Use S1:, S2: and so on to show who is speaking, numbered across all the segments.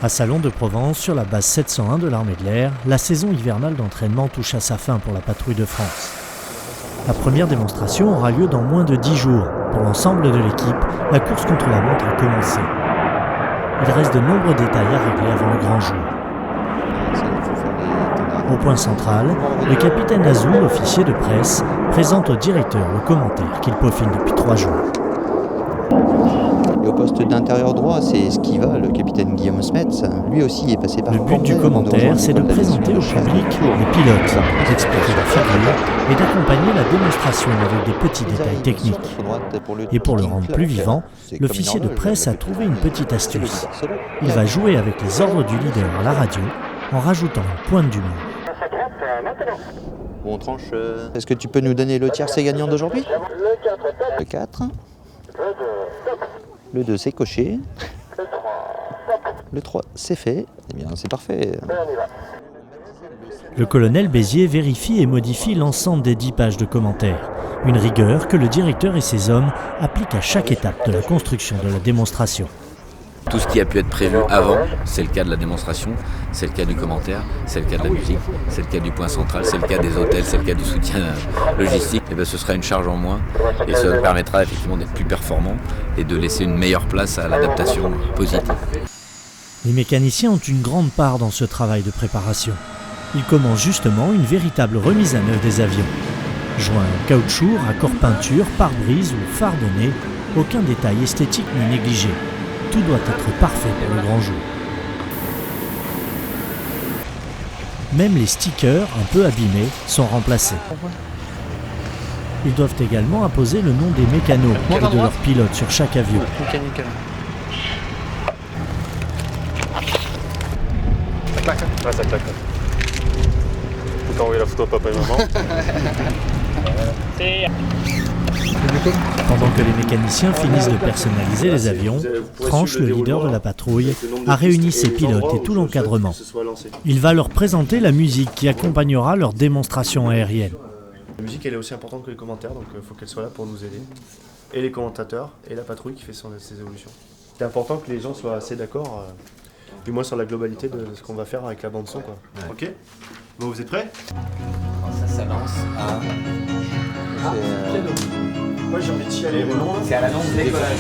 S1: À Salon de Provence, sur la base 701 de l'armée de l'air, la saison hivernale d'entraînement touche à sa fin pour la patrouille de France. La première démonstration aura lieu dans moins de 10 jours. Pour l'ensemble de l'équipe, la course contre la montre a commencé. Il reste de nombreux détails à régler avant le grand jour. Au point central, le capitaine Azoul, officier de presse, présente au directeur le commentaire qu'il peaufine depuis 3 jours.
S2: Et au poste d'intérieur droit, c'est Skiva, le capitaine Guillaume Smets. Lui aussi est passé par
S1: Le but du commentaire, c'est de présenter au public les pilotes, d'expliquer la figure et d'accompagner la démonstration avec des petits détails techniques. Et pour le rendre plus vivant, l'officier de presse a trouvé une petite astuce. Il va jouer avec les ordres du leader à la radio en rajoutant une pointe d'humour.
S2: Bon, on tranche. Est-ce que tu peux nous donner le tiercé gagnant d'aujourd'hui ? Le 4. Le 2, c'est coché. Le 3, c'est fait. Eh bien, c'est parfait.
S1: Le colonel Béziers vérifie et modifie l'ensemble des 10 pages de commentaires. Une rigueur que le directeur et ses hommes appliquent à chaque étape de la construction de la démonstration.
S3: Tout ce qui a pu être prévu avant, c'est le cas de la démonstration, c'est le cas du commentaire, c'est le cas de la musique, c'est le cas du point central, c'est le cas des hôtels, c'est le cas du soutien logistique. Et bien, ce sera une charge en moins et ça nous permettra effectivement d'être plus performants et de laisser une meilleure place à l'adaptation positive.
S1: Les mécaniciens ont une grande part dans ce travail de préparation. Ils commencent justement une véritable remise à neuf des avions. Joints caoutchouc, raccord peinture, pare-brise ou phare de nez, aucun détail esthétique n'est négligé. Tout doit être parfait pour le grand jour. Même les stickers, un peu abîmés, sont remplacés. Ils doivent également apposer le nom des mécanos et de leurs pilotes sur chaque avion.
S4: Ouais, ça claque. Faut envoyer la photo à papa et maman.
S1: Pendant que les mécaniciens finissent de personnaliser les avions, Tranche, le leader de la patrouille, a réuni ses pilotes et tout l'encadrement. Il va leur présenter la musique qui accompagnera leur démonstration aérienne.
S5: La musique, elle est aussi importante que les commentaires, donc il faut qu'elle soit là pour nous aider. Et les commentateurs, et la patrouille qui fait ses évolutions. C'est important que les gens soient assez d'accord, du moins sur la globalité de ce qu'on va faire avec la bande son, quoi. Ouais. Ok. Bon, vous êtes prêts ?
S3: Ça lance à...
S5: Moi j'ai envie de chialer, mais non.
S3: C'est à l'annonce du décollage.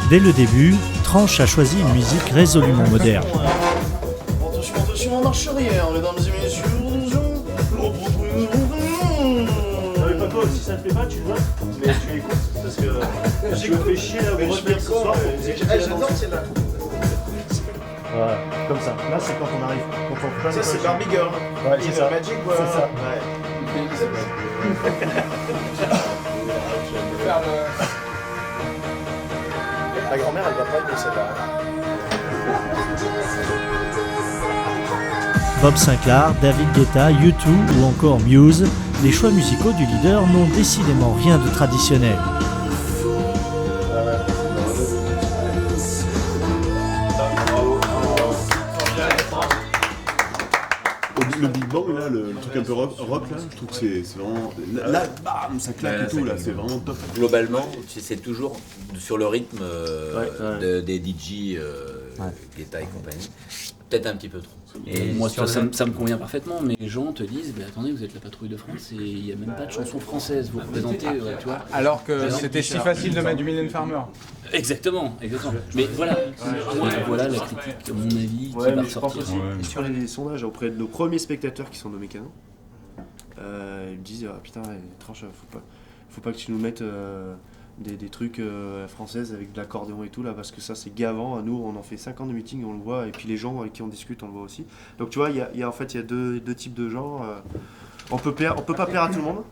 S1: Dès le début, Tranche a choisi une musique résolument moderne.
S5: Attention, en marche arrière, mesdames et messieurs. Non mais Paco, si ça te plaît pas, tu le vois, mais tu l'écoutes, parce que je me fais chier à vous retenir ce soir pour vous écouter. J'adore celle-là. Voilà, comme ça. Là c'est quand on arrive. Ça c'est Barbie Girl. Ouais, c'est ça. Magic, quoi. C'est ça. Ouais. Ma grand-mère, elle va pas aimer celle-là.
S1: Bob Sinclair, David Guetta, U2 ou encore Muse, les choix musicaux du leader n'ont décidément rien de traditionnel.
S6: Le Big Bang, là, le truc un peu rock là, je trouve que c'est vraiment... Là, bam, ça claque et tout, là, c'est vraiment top.
S3: Globalement, c'est toujours sur le rythme des DJ, Guetta et compagnie. Peut-être un petit peu trop.
S7: Et moi, ça me convient parfaitement, mais les gens te disent attendez, vous êtes la patrouille de France et il n'y a même pas de chanson française, vous représentez, tu vois.
S8: Alors que c'était si facile de mettre du Mylène Farmer.
S7: Exactement. Mais voilà, voilà la critique, à mon avis, qui va ressortir.
S5: Sur les sondages auprès de nos premiers spectateurs qui sont nos mécanos, ils me disent putain, Tranche, faut pas que tu nous mettes des trucs françaises avec de l'accordéon et tout là, parce que ça c'est gavant. Nous on en fait 5 ans de meeting, on le voit, et puis les gens avec qui on discute on le voit aussi. Donc tu vois, il y a deux types de gens. On peut pas plaire à tout le monde.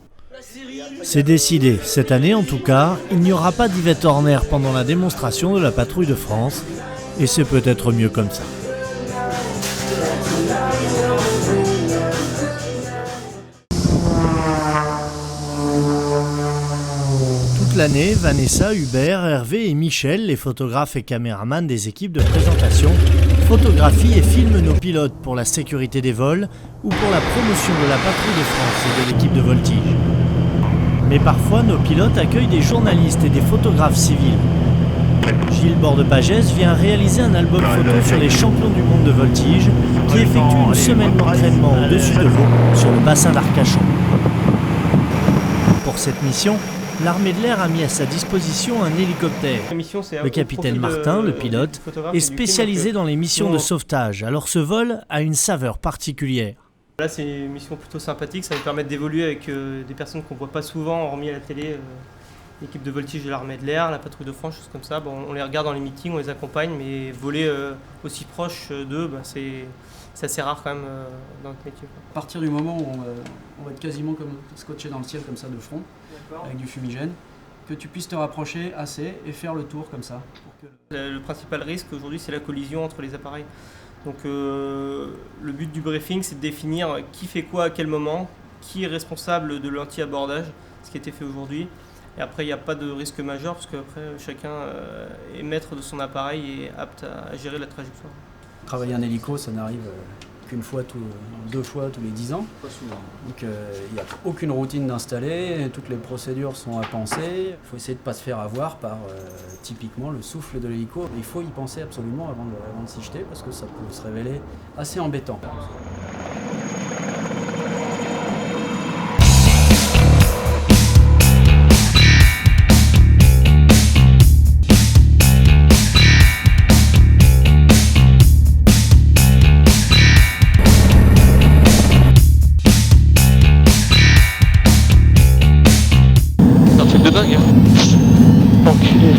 S1: C'est décidé. Cette année en tout cas, il n'y aura pas d'Yvette Horner pendant la démonstration de la patrouille de France, et c'est peut-être mieux comme ça. Toute l'année, Vanessa, Hubert, Hervé et Michel, les photographes et caméramans des équipes de présentation, photographient et filment nos pilotes pour la sécurité des vols ou pour la promotion de la patrouille de France et de l'équipe de voltige. Mais parfois, nos pilotes accueillent des journalistes et des photographes civils. Gilles Bordepagès vient réaliser un album photo sur les champions du monde de voltige qui effectuent une semaine d'entraînement au-dessus de l'eau sur le bassin d'Arcachon. Pour cette mission, l'armée de l'air a mis à sa disposition un hélicoptère. Le capitaine Martin, le pilote, est spécialisé dans les missions de sauvetage, alors ce vol a une saveur particulière.
S9: Là, c'est une mission plutôt sympathique, ça va nous permettre d'évoluer avec des personnes qu'on ne voit pas souvent, hormis à la télé. L'équipe de voltige de l'armée de l'air, la patrouille de France, choses comme ça. Bon, on les regarde dans les meetings, on les accompagne, mais voler aussi proche d'eux, c'est assez rare quand même dans notre métier.
S10: À partir du moment où on va être quasiment comme scotché dans le ciel comme ça de front, avec du fumigène, que tu puisses te rapprocher assez et faire le tour comme ça.
S9: Le principal risque aujourd'hui, c'est la collision entre les appareils. Donc le but du briefing, c'est de définir qui fait quoi à quel moment, qui est responsable de l'anti-abordage, ce qui a été fait aujourd'hui. Et après, il n'y a pas de risque majeur parce qu'après, chacun est maître de son appareil et apte à gérer la trajectoire.
S10: Travailler un hélico, ça n'arrive qu'une fois, deux fois tous les 10 ans.
S7: Pas souvent.
S10: Donc il n'y a aucune routine d'installer, toutes les procédures sont à penser. Il faut essayer de ne pas se faire avoir par typiquement le souffle de l'hélico. Il faut y penser absolument avant de s'y jeter parce que ça peut se révéler assez embêtant.
S4: De dingue, enculé.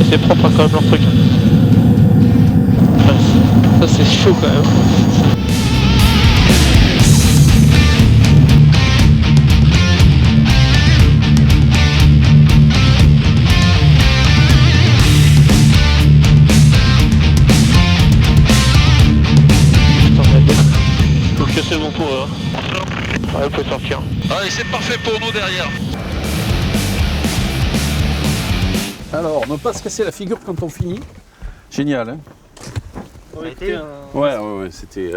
S4: C'est propre quand même leur truc. Ça c'est chaud quand même. C'est bon pour eux. Ouais, vous pouvez sortir.
S11: Allez, c'est parfait pour nous derrière.
S12: Alors, ne pas se casser la figure quand on finit. Génial, hein? Ouais, c'était.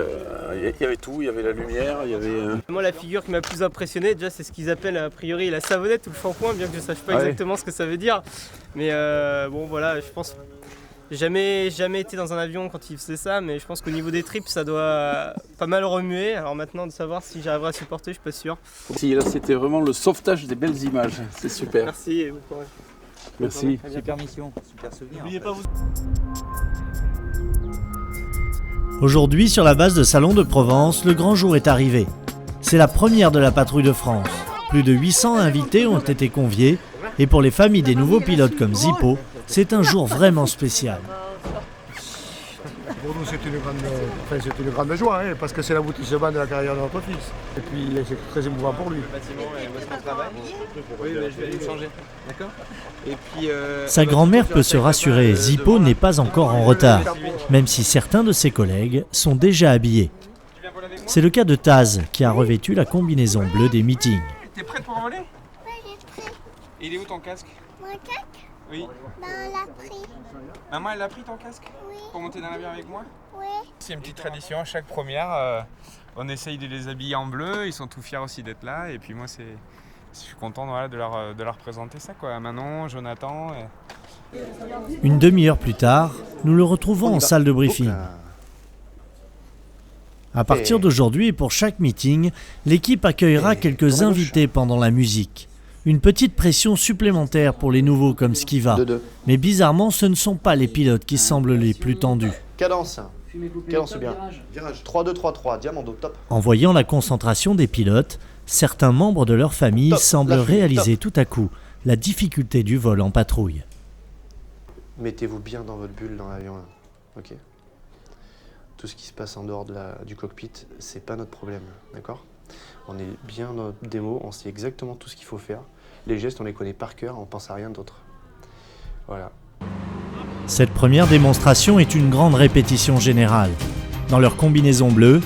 S12: Il y avait tout, il y avait la lumière, il y avait.
S9: Moi, la figure qui m'a plus impressionné, déjà, c'est ce qu'ils appellent a priori la savonnette ou le shampoing, bien que je ne sache pas exactement ce que ça veut dire. Mais bon, voilà, je pense. J'ai jamais été dans un avion quand ils faisaient ça, mais je pense qu'au niveau des tripes, ça doit pas mal remuer. Alors maintenant, de savoir si j'arriverai à supporter, je suis pas sûr.
S12: Si, là, c'était vraiment le sauvetage des belles images. C'est super.
S9: Merci et bon courage.
S12: Merci.
S2: Super mission, super souvenir.
S9: N'oubliez pas vous.
S1: Aujourd'hui, sur la base de Salon de Provence, le grand jour est arrivé. C'est la première de la patrouille de France. Plus de 800 invités ont été conviés, et pour les familles des nouveaux pilotes comme Zippo, c'est un jour vraiment spécial.
S13: Pour nous, c'est une grande joie, hein, parce que c'est l'aboutissement de la carrière de notre fils. Et puis, c'est très émouvant pour lui.
S1: Sa grand-mère peut se rassurer, Zippo n'est pas encore en retard, même si certains de ses collègues sont déjà habillés. C'est le cas de Taz, qui a revêtu la combinaison bleue des meetings.
S8: T'es prête pour envoler?
S14: Oui, il est prêt.
S8: Et il est où ton casque?
S14: Mon casque?
S8: Oui.
S14: Ben, on l'a pris.
S8: Maman, elle a pris ton casque?
S14: Oui.
S8: Pour monter dans l'avion avec moi?
S14: Oui.
S8: C'est une petite tradition, à chaque première, on essaye de les habiller en bleu, ils sont tout fiers aussi d'être là, et puis moi je suis content voilà, de leur présenter ça, quoi. Manon, Jonathan.
S1: Une demi-heure plus tard, nous le retrouvons en salle de briefing. À partir d'aujourd'hui et pour chaque meeting, l'équipe accueillera quelques invités pendant la musique. Une petite pression supplémentaire pour les nouveaux comme Skiva. Mais bizarrement, ce ne sont pas les pilotes qui semblent les plus tendus.
S2: Cadence. Cadence bien. Virage. 3-2, 3-3, diamando, top.
S1: En voyant la concentration des pilotes, certains membres de leur famille semblent réaliser tout à coup la difficulté du vol en patrouille.
S2: Mettez-vous bien dans votre bulle dans l'avion. Ok. Tout ce qui se passe en dehors du cockpit, c'est pas notre problème, d'accord? On est bien dans notre démo, on sait exactement tout ce qu'il faut faire. Les gestes, on les connaît par cœur, on pense à rien d'autre. Voilà.
S1: Cette première démonstration est une grande répétition générale. Dans leur combinaison bleue,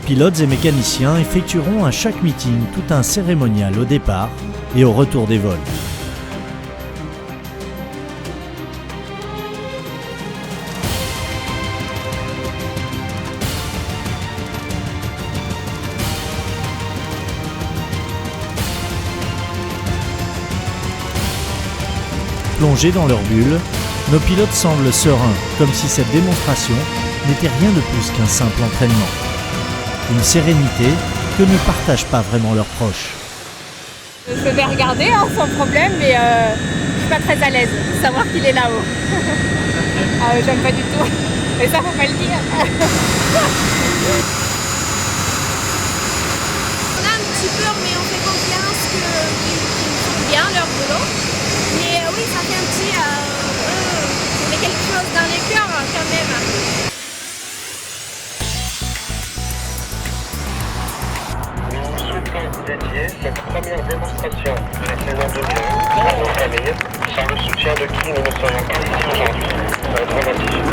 S1: pilotes et mécaniciens effectueront à chaque meeting tout un cérémonial au départ et au retour des vols. Plongés dans leur bulle, nos pilotes semblent sereins, comme si cette démonstration n'était rien de plus qu'un simple entraînement. Une sérénité que ne partagent pas vraiment leurs proches.
S15: Je vais regarder sans problème, mais je suis pas très à l'aise de savoir qu'il est là-haut. J'aime pas du tout. Et ça, faut pas le dire.
S14: On a un petit peu, mais on fait confiance qu'ils font bien leur boulot. Mais oui, ça fait un petit... il y a quelque chose dans les cœurs quand même.
S16: Nous souhaitons dédier cette première démonstration de la saison 2011 à nos familles, sans le soutien de qui nous ne serions pas ici aujourd'hui. Ça va être dramatique.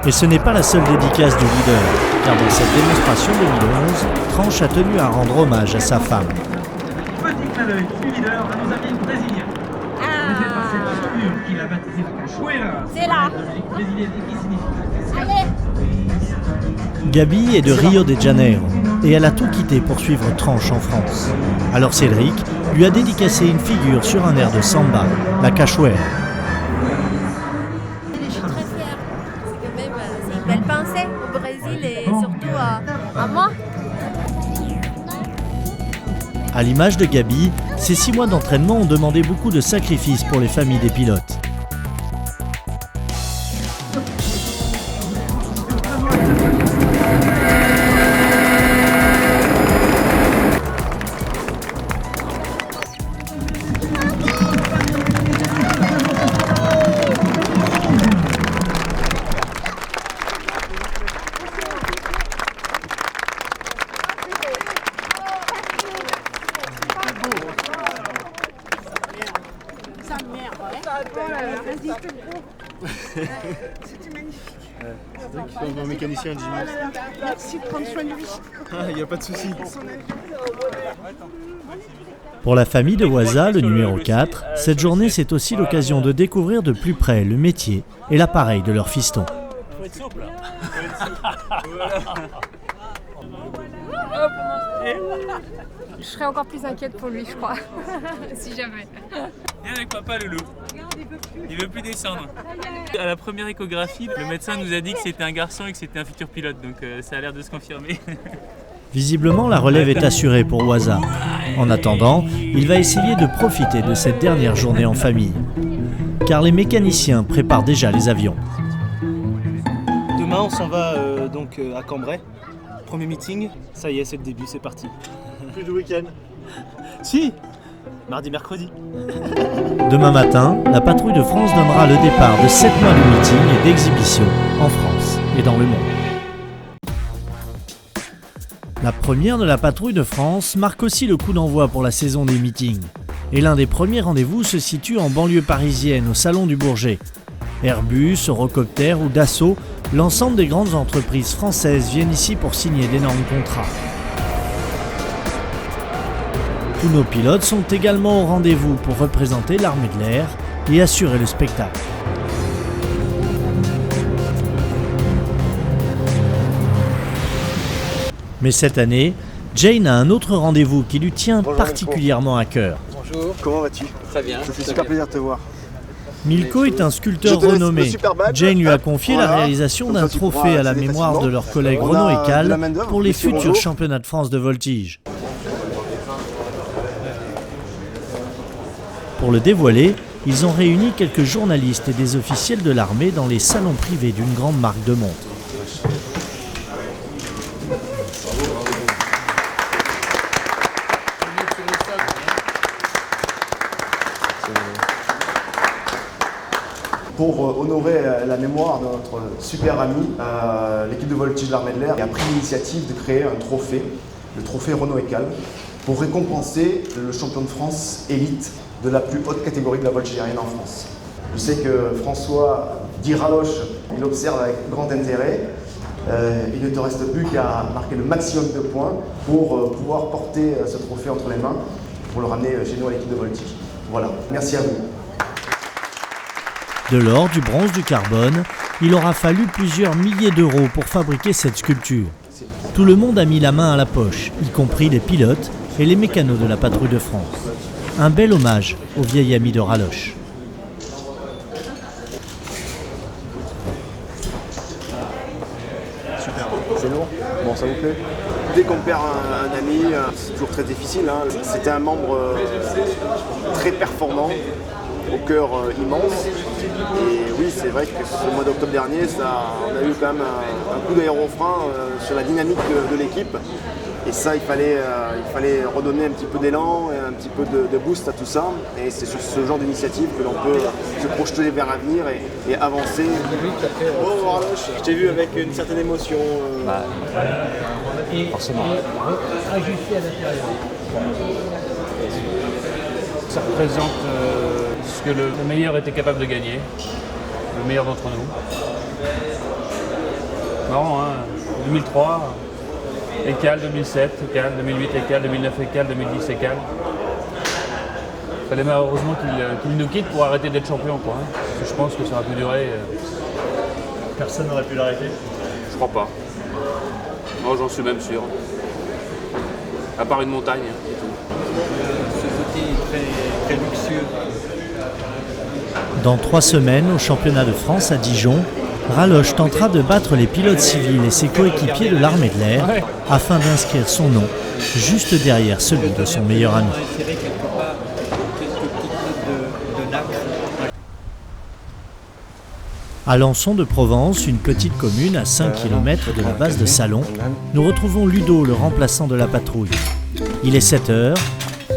S1: Et ce n'est pas la seule dédicace du leader, car dans cette démonstration 2011, Tranche a tenu à rendre hommage à sa femme.
S17: Petit clin d'œil du leader à nos amis brésiliens. Vous êtes passé par ce mur qu'il a baptisé la cachoeira.
S14: C'est là.
S17: Brésilienne et qui signifie.
S14: Allez.
S1: Gabi est de Rio de Janeiro et elle a tout quitté pour suivre Tranche en France. Alors Cédric lui a dédicacé une figure sur un air de samba, la cachoeira.
S14: Je suis très fière. C'est quand même une belle pensée au Brésil et surtout à moi.
S1: À l'image de Gabi, ces 6 mois d'entraînement ont demandé beaucoup de sacrifices pour les familles des pilotes.
S13: C'était magnifique.
S5: C'est un bon mécanicien, Jimmy.
S13: Merci de prendre soin de lui.
S5: Il n'y a pas de souci.
S1: Pour la famille de Waza, le numéro 4, cette journée c'est aussi l'occasion de découvrir de plus près le métier et l'appareil de leur fiston.
S17: Faut être souple.
S15: Je serais encore plus inquiète pour lui, je crois. Si jamais.
S18: Viens avec papa, Loulou. Il veut plus descendre. À la première échographie, le médecin nous a dit que c'était un garçon et que c'était un futur pilote, donc ça a l'air de se confirmer.
S1: Visiblement, la relève est assurée pour Waza. En attendant, il va essayer de profiter de cette dernière journée en famille. Car les mécaniciens préparent déjà les avions.
S5: Demain, on s'en va donc à Cambrai. Premier meeting. Ça y est, c'est le début, c'est parti. Plus de week-end. Si. Mardi, mercredi.
S1: Demain matin, la patrouille de France donnera le départ de 7 mois de meeting et d'exhibition en France et dans le monde. La première de la patrouille de France marque aussi le coup d'envoi pour la saison des meetings. Et l'un des premiers rendez-vous se situe en banlieue parisienne, au Salon du Bourget. Airbus, Eurocopter ou Dassault, l'ensemble des grandes entreprises françaises viennent ici pour signer d'énormes contrats. Tous nos pilotes sont également au rendez-vous pour représenter l'armée de l'air et assurer le spectacle. Mais cette année, Jane a un autre rendez-vous qui lui tient particulièrement à cœur.
S5: Bonjour. Comment vas-tu?
S7: Très bien.
S5: Ça fait super plaisir de te voir.
S1: Milko est un sculpteur renommé. Jane lui a confié la réalisation d'un trophée à la mémoire de leur collègue Renaud et Cal pour les futurs championnats de France de voltige. Pour le dévoiler, ils ont réuni quelques journalistes et des officiels de l'armée dans les salons privés d'une grande marque de montres.
S19: Pour honorer la mémoire de notre super ami, l'équipe de voltige de l'armée de l'air a pris l'initiative de créer un trophée, le trophée Renaud et Cal, pour récompenser le champion de France élite de la plus haute catégorie de la voltige aérienne en France. Je sais que François Diraloche, il observe avec grand intérêt. Il ne te reste plus qu'à marquer le maximum de points pour pouvoir porter ce trophée entre les mains, pour le ramener chez nous à l'équipe de voltige. Voilà, merci à vous.
S1: De l'or, du bronze, du carbone, il aura fallu plusieurs milliers d'euros pour fabriquer cette sculpture. Tout le monde a mis la main à la poche, y compris les pilotes et les mécanos de la patrouille de France. Un bel hommage au vieil ami de Raloche.
S19: Super, c'est lourd. Bon, ça vous plaît? Dès qu'on perd un ami, c'est toujours très difficile. Hein. C'était un membre très performant, au cœur immense. Et oui, c'est vrai que ce mois d'octobre dernier, on a eu quand même un coup d'aérofrein sur la dynamique de l'équipe. Et ça, il fallait redonner un petit peu d'élan et un petit peu de boost à tout ça. Et c'est sur ce genre d'initiative que l'on peut se projeter vers l'avenir et avancer. Bon, Raloche, je t'ai vu avec une certaine émotion.
S12: Forcément. Ça représente ce que le meilleur était capable de gagner, le meilleur d'entre nous. Marrant, hein, 2003, écale, 2007, écale, 2008, écale, 2009, écale, 2010, écale. Il fallait malheureusement qu'il nous quitte pour arrêter d'être champion, quoi. Hein. Parce que je pense que ça aurait pu durer. Personne n'aurait pu l'arrêter? Je crois pas. Moi, j'en suis même sûr. À part une montagne, et tout.
S20: Ce côté très luxueux.
S1: Dans 3 semaines, au championnat de France à Dijon, Raloche tentera de battre les pilotes civils et ses coéquipiers de l'armée de l'air afin d'inscrire son nom juste derrière celui de son meilleur ami. À Lançon de Provence, une petite commune à 5 km de la base de Salon, nous retrouvons Ludo, le remplaçant de la patrouille. Il est 7 h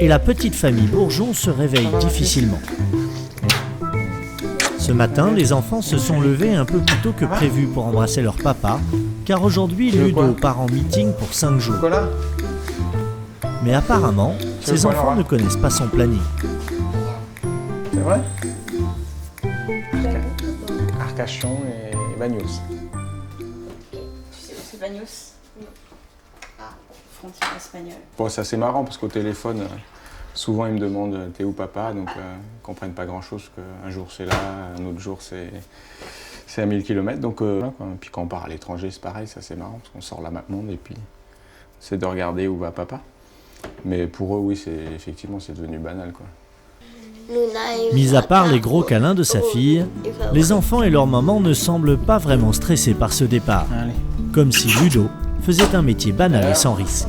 S1: et la petite famille Bourgeon se réveille difficilement. Ce matin, les enfants se sont levés un peu plus tôt que prévu pour embrasser leur papa, car aujourd'hui, Ludo part en meeting pour 5 jours. Mais apparemment, ces enfants ne connaissent pas son planning.
S20: C'est vrai? Arcachon et Bagnos.
S21: C'est Bagnos? Ah, frontière espagnole.
S20: Bon, c'est assez marrant parce qu'au téléphone, souvent ils me demandent t'es où papa, donc ils comprennent pas grand chose, qu'un jour c'est là, un autre jour c'est à 1000 km. Donc, puis quand on part à l'étranger, c'est pareil, ça c'est marrant parce qu'on sort la map monde et puis c'est de regarder où va papa. Mais pour eux, oui, effectivement, c'est devenu banal, quoi.
S1: Mis à part les gros câlins de sa fille, les enfants et leur maman ne semblent pas vraiment stressés par ce départ. Comme si Ludo faisait un métier banal et sans risque.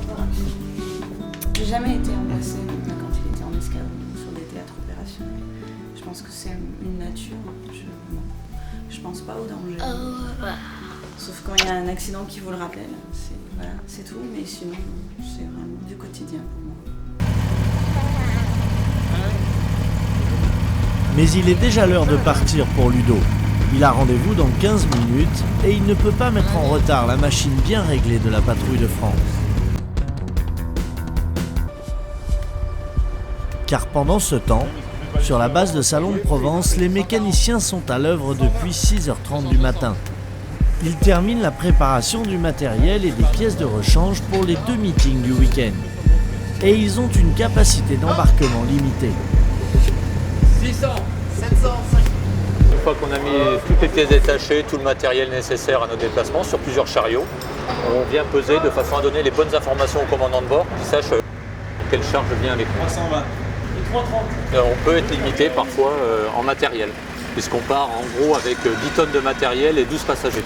S21: J'ai jamais été embrassée quand il était en escadron sur des théâtres opérationnels. Je pense que c'est une nature. Je pense pas au danger. Sauf quand il y a un accident qui vous le rappelle. C'est tout, mais sinon, c'est vraiment du quotidien pour moi.
S1: Mais il est déjà l'heure de partir pour Ludo. Il a rendez-vous dans 15 minutes et il ne peut pas mettre en retard la machine bien réglée de la patrouille de France. Car pendant ce temps, sur la base de Salon de Provence, les mécaniciens sont à l'œuvre depuis 6h30 du matin. Ils terminent la préparation du matériel et des pièces de rechange pour les 2 meetings du week-end. Et ils ont une capacité d'embarquement limitée.
S18: 600, 700, 500. Une fois qu'on a mis toutes les pièces détachées, tout le matériel nécessaire à nos déplacements sur plusieurs chariots, on vient peser de façon à donner les bonnes informations au commandant de bord qui sache quelle charge vient avec nous. 320 et 330. On peut être limité parfois en matériel, puisqu'on part en gros avec 10 tonnes de matériel et 12 passagers.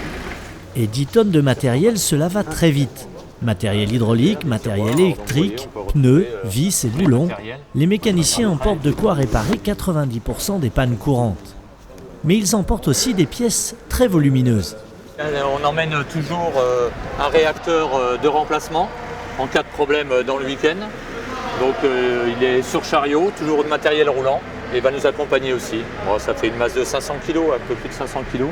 S1: Et 10 tonnes de matériel, cela va très vite. Matériel hydraulique, matériel électrique, pneus, vis et boulons, les mécaniciens emportent de quoi réparer 90% des pannes courantes. Mais ils emportent aussi des pièces très volumineuses.
S18: On emmène toujours un réacteur de remplacement en cas de problème dans le week-end. Donc il est sur chariot, toujours de matériel roulant, et va nous accompagner aussi. Bon, ça fait une masse de 500 kg, un peu plus de 500 kg.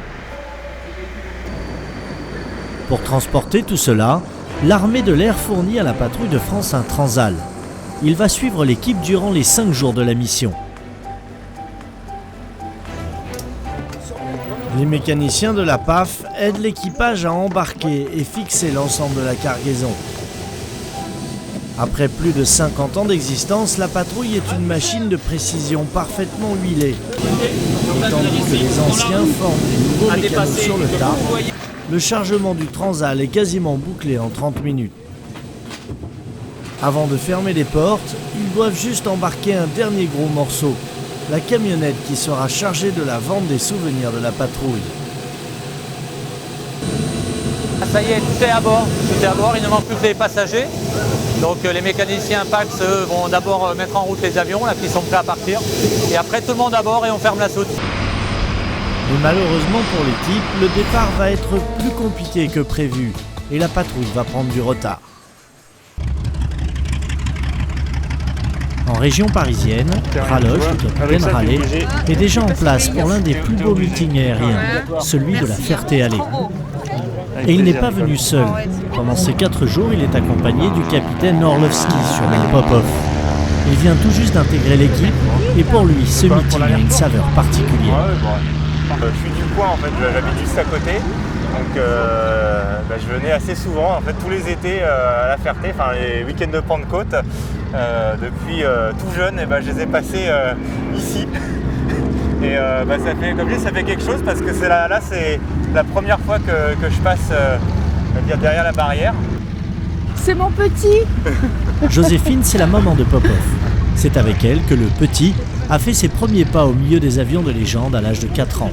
S1: Pour transporter tout cela, l'armée de l'air fournit à la patrouille de France un Transal. Il va suivre l'équipe durant les 5 jours de la mission. Les mécaniciens de la PAF aident l'équipage à embarquer et fixer l'ensemble de la cargaison. Après plus de 50 ans d'existence, la patrouille est une machine de précision parfaitement huilée. Et tandis que les anciens forment des nouveaux mécanos sur le tas, le chargement du Transal est quasiment bouclé en 30 minutes. Avant de fermer les portes, ils doivent juste embarquer un dernier gros morceau, la camionnette qui sera chargée de la vente des souvenirs de la patrouille.
S18: Ça y est, tout est à bord, il ne manque plus que les passagers. Donc les mécaniciens PAX vont d'abord mettre en route les avions là, qui sont prêts à partir. Et après tout le monde à bord et on ferme la soute.
S1: Mais malheureusement pour l'équipe, le départ va être plus compliqué que prévu et la patrouille va prendre du retard. En région parisienne, Raloche, le capitaine Rallet, est déjà en place pour l'un des plus beaux meetings aériens, celui de la Ferté-Alais. Et il n'est pas venu seul. Pendant ces 4 jours, il est accompagné du capitaine Orlovski, surnommé Popov. Il vient tout juste d'intégrer l'équipe et pour lui, ce meeting a une saveur particulière.
S4: Je suis du coin en fait, j'habite juste à côté. Donc je venais assez souvent, en fait tous les étés à la Ferté, enfin les week-ends de Pentecôte. Depuis tout jeune, et je les ai passés ici. Et ça fait quelque chose parce que c'est la première fois que je passe derrière la barrière.
S15: C'est mon petit.
S1: Joséphine, c'est la maman de Popov. C'est avec elle que le petit a fait ses premiers pas au milieu des avions de légende à l'âge de 4 ans.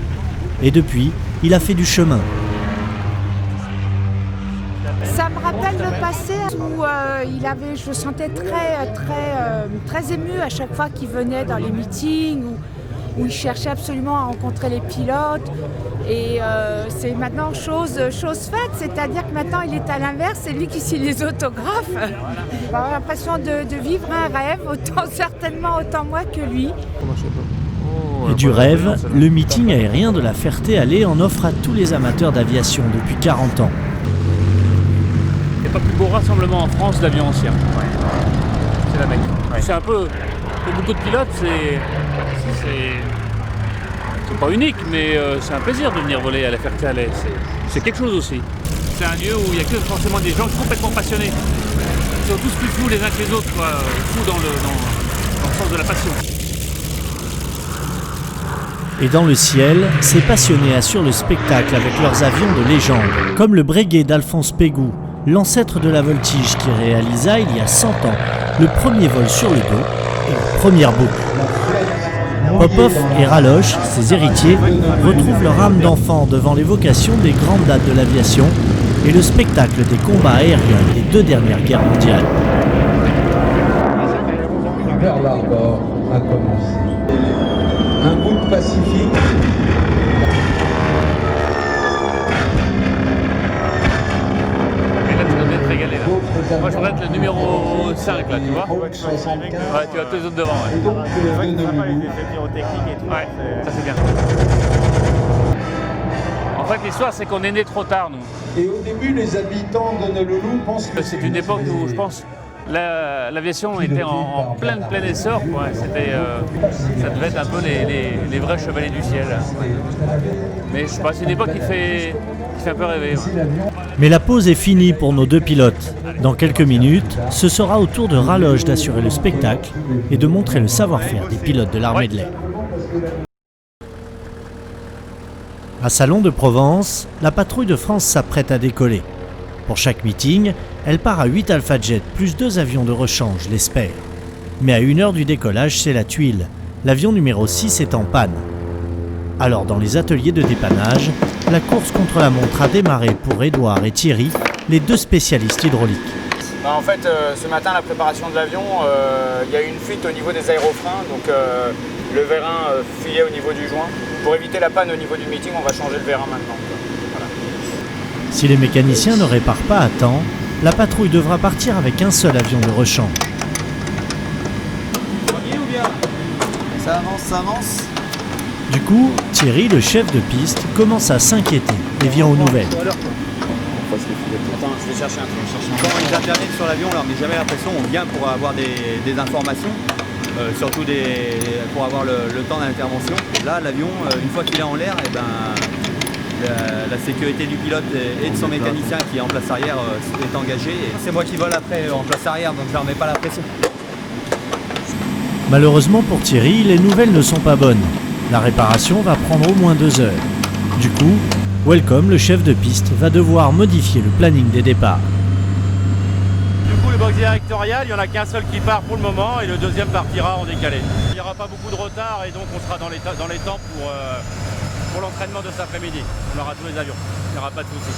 S1: Et depuis, il a fait du chemin.
S15: Ça me rappelle le passé où je le sentais très ému à chaque fois qu'il venait dans les meetings, où il cherchait absolument à rencontrer les pilotes. Et c'est maintenant chose faite, c'est-à-dire que maintenant il est à l'inverse, c'est lui qui signe les autographes. J'ai l'impression de vivre un rêve, certainement autant moi que lui.
S1: Et du rêve, le meeting aérien de la Ferté-Alais en offre à tous les amateurs d'aviation depuis 40 ans.
S12: Il n'y a pas plus beau rassemblement en France d'avions anciens. C'est la Mecque. C'est un peu, pour beaucoup de pilotes, c'est pas unique, mais c'est un plaisir de venir voler à la Ferté-Alais. C'est quelque chose aussi. C'est un lieu où il n'y a que forcément des gens complètement passionnés. Ils sont tous plus fous les uns que les autres, fous dans le sens de la passion.
S1: Et dans le ciel, ces passionnés assurent le spectacle avec leurs avions de légende, comme le Breguet d'Alphonse Pégout, l'ancêtre de la voltige qui réalisa il y a 100 ans le premier vol sur le dos et la première boucle. Popov et Raloche, ses héritiers, retrouvent leur âme d'enfant devant l'évocation des grandes dates de l'aviation et le spectacle des combats aériens des 2 dernières guerres mondiales.
S6: Pearl Harbor a commencé. Un bout de Pacifique.
S12: Et là, tu dois être régalé là. Moi, je voudrais être le numéro 5 là, tu vois. Ouais, tu as tous les autres devant. Ouais. Ouais, ça c'est bien. En fait, l'histoire, c'est qu'on est né trop tard, nous.
S6: Et au début, les habitants d'Honolulu pensent que
S12: c'est une époque où, je pense, l'aviation était en plein essor. Quoi. Ça devait être un peu les vrais chevaliers du ciel. Mais je sais pas, c'est une époque qui fait un peu rêver. Ouais.
S1: Mais la pause est finie pour nos 2 pilotes. Dans quelques minutes, ce sera au tour de Raloche d'assurer le spectacle et de montrer le savoir-faire des pilotes de l'armée de l'air. À Salon de Provence, la patrouille de France s'apprête à décoller. Pour chaque meeting, elle part à 8 Alpha Jet plus 2 avions de rechange, l'Espère. Mais à 1 heure du décollage, c'est la tuile. L'avion numéro 6 est en panne. Alors dans les ateliers de dépannage, la course contre la montre a démarré pour Édouard et Thierry, les 2 spécialistes hydrauliques.
S22: En fait, ce matin, la préparation de l'avion, il y a eu une fuite au niveau des aérofreins, donc le vérin fuyait au niveau du joint. Pour éviter la panne au niveau du meeting, on va changer le vérin maintenant. Voilà.
S1: Si les mécaniciens ne réparent pas à temps, la patrouille devra partir avec un seul avion de rechange.
S22: Ça avance.
S1: Du coup, Thierry, le chef de piste, commence à s'inquiéter et vient aux nouvelles.
S22: Attends, je vais chercher un truc. Quand ils interviennent sur l'avion, on leur met jamais la pression, on vient pour avoir des informations, surtout pour avoir le temps d'intervention. Là, l'avion, une fois qu'il est en l'air, la sécurité du pilote et de son mécanicien qui est en place arrière est engagée. C'est moi qui vole après en place arrière, donc je leur mets pas la pression.
S1: Malheureusement pour Thierry, les nouvelles ne sont pas bonnes. La réparation va prendre au moins 2 heures. Du coup, Welcome, le chef de piste, va devoir modifier le planning des départs.
S22: Du coup, le
S3: coque directoriale, il n'y en a qu'un seul qui part pour le moment et le deuxième partira en décalé. Il n'y aura pas beaucoup de retard et donc on sera dans les temps pour l'entraînement de cet après-midi. On aura tous les avions, il n'y aura pas de soucis.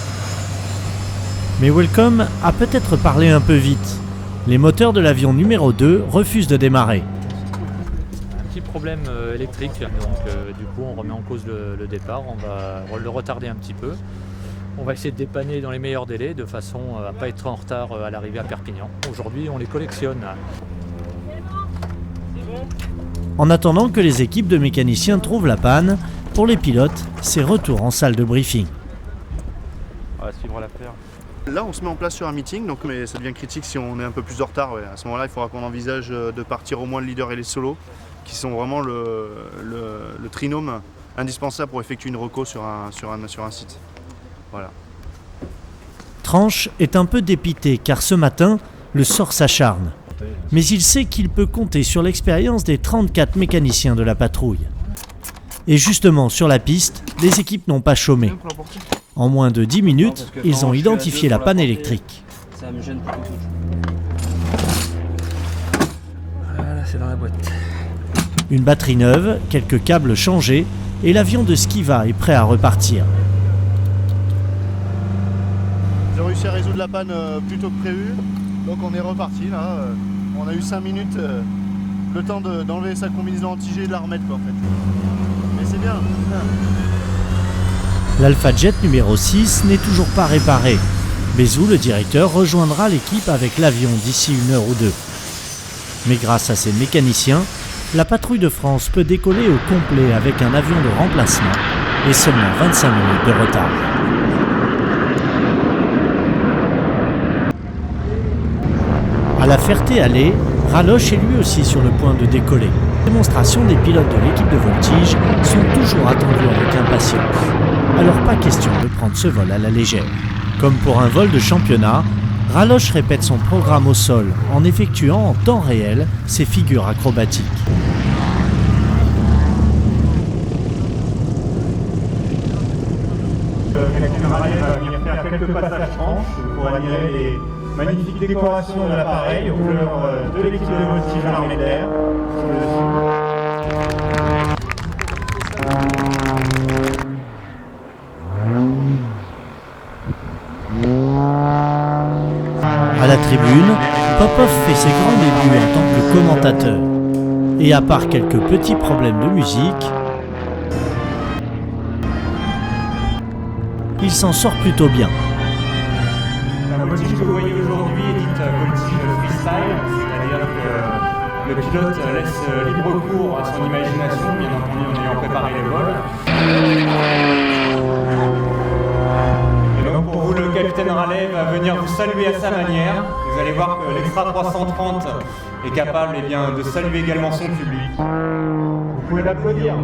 S1: Mais Welcome a peut-être parlé un peu vite. Les moteurs de l'avion numéro 2 refusent de démarrer.
S10: Un petit problème électrique, donc du coup on remet en cause le départ, on va le retarder un petit peu. On va essayer de dépanner dans les meilleurs délais de façon à ne pas être en retard à l'arrivée à Perpignan. Aujourd'hui on les collectionne.
S1: En attendant que les équipes de mécaniciens trouvent la panne, pour les pilotes, c'est retour en salle de briefing.
S3: On va suivre l'affaire.
S2: Là, on se met en place sur un meeting, donc, mais ça devient critique si on est un peu plus en retard. Ouais. À ce moment-là, il faudra qu'on envisage de partir au moins le leader et les solos, qui sont vraiment le trinôme indispensable pour effectuer une reco sur un site. Voilà.
S1: Tranche est un peu dépité car ce matin, le sort s'acharne. Mais il sait qu'il peut compter sur l'expérience des 34 mécaniciens de la patrouille. Et justement, sur la piste, les équipes n'ont pas chômé. En moins de 10 minutes, ils ont identifié la panne électrique.
S10: Ça me gêne pas du tout. Voilà, c'est dans la boîte.
S1: Une batterie neuve, quelques câbles changés, et l'avion de Skiva est prêt à repartir.
S2: Ils ont réussi à résoudre la panne plus tôt que prévu, donc on est reparti là. On a eu 5 minutes, le temps d'enlever sa combinaison anti-G et de la remettre quoi, en fait. Mais c'est bien.
S1: L'Alpha Jet numéro 6 n'est toujours pas réparé. Bézou, le directeur, rejoindra l'équipe avec l'avion d'ici 1 heure ou 2. Mais grâce à ses mécaniciens, la patrouille de France peut décoller au complet avec un avion de remplacement et seulement 25 minutes de retard. À la Ferté-Alais, Raloche est lui aussi sur le point de décoller. Les démonstrations des pilotes de l'équipe de voltige sont toujours attendues avec impatience. Alors pas question de prendre ce vol à la légère. Comme pour un vol de championnat, Raloche répète son programme au sol en effectuant en temps réel ses figures acrobatiques.
S4: La caméra va venir faire quelques passages franches pour admirer les magnifiques décorations de l'appareil aux couleurs de l'équipe de voltige de l'armée de l'air.
S1: À la tribune, Popov fait ses grands débuts en tant que commentateur. Et à part quelques petits problèmes de musique, il s'en sort plutôt bien.
S4: La voltige que vous voyez aujourd'hui est dite voltige freestyle, c'est-à-dire que le pilote laisse libre cours à son imagination, bien entendu en ayant préparé le vol. Et donc pour vous, le capitaine Raleigh va venir vous saluer à sa manière. Vous allez voir que l'Extra 330 est capable de saluer également son public. Vous pouvez l'applaudir.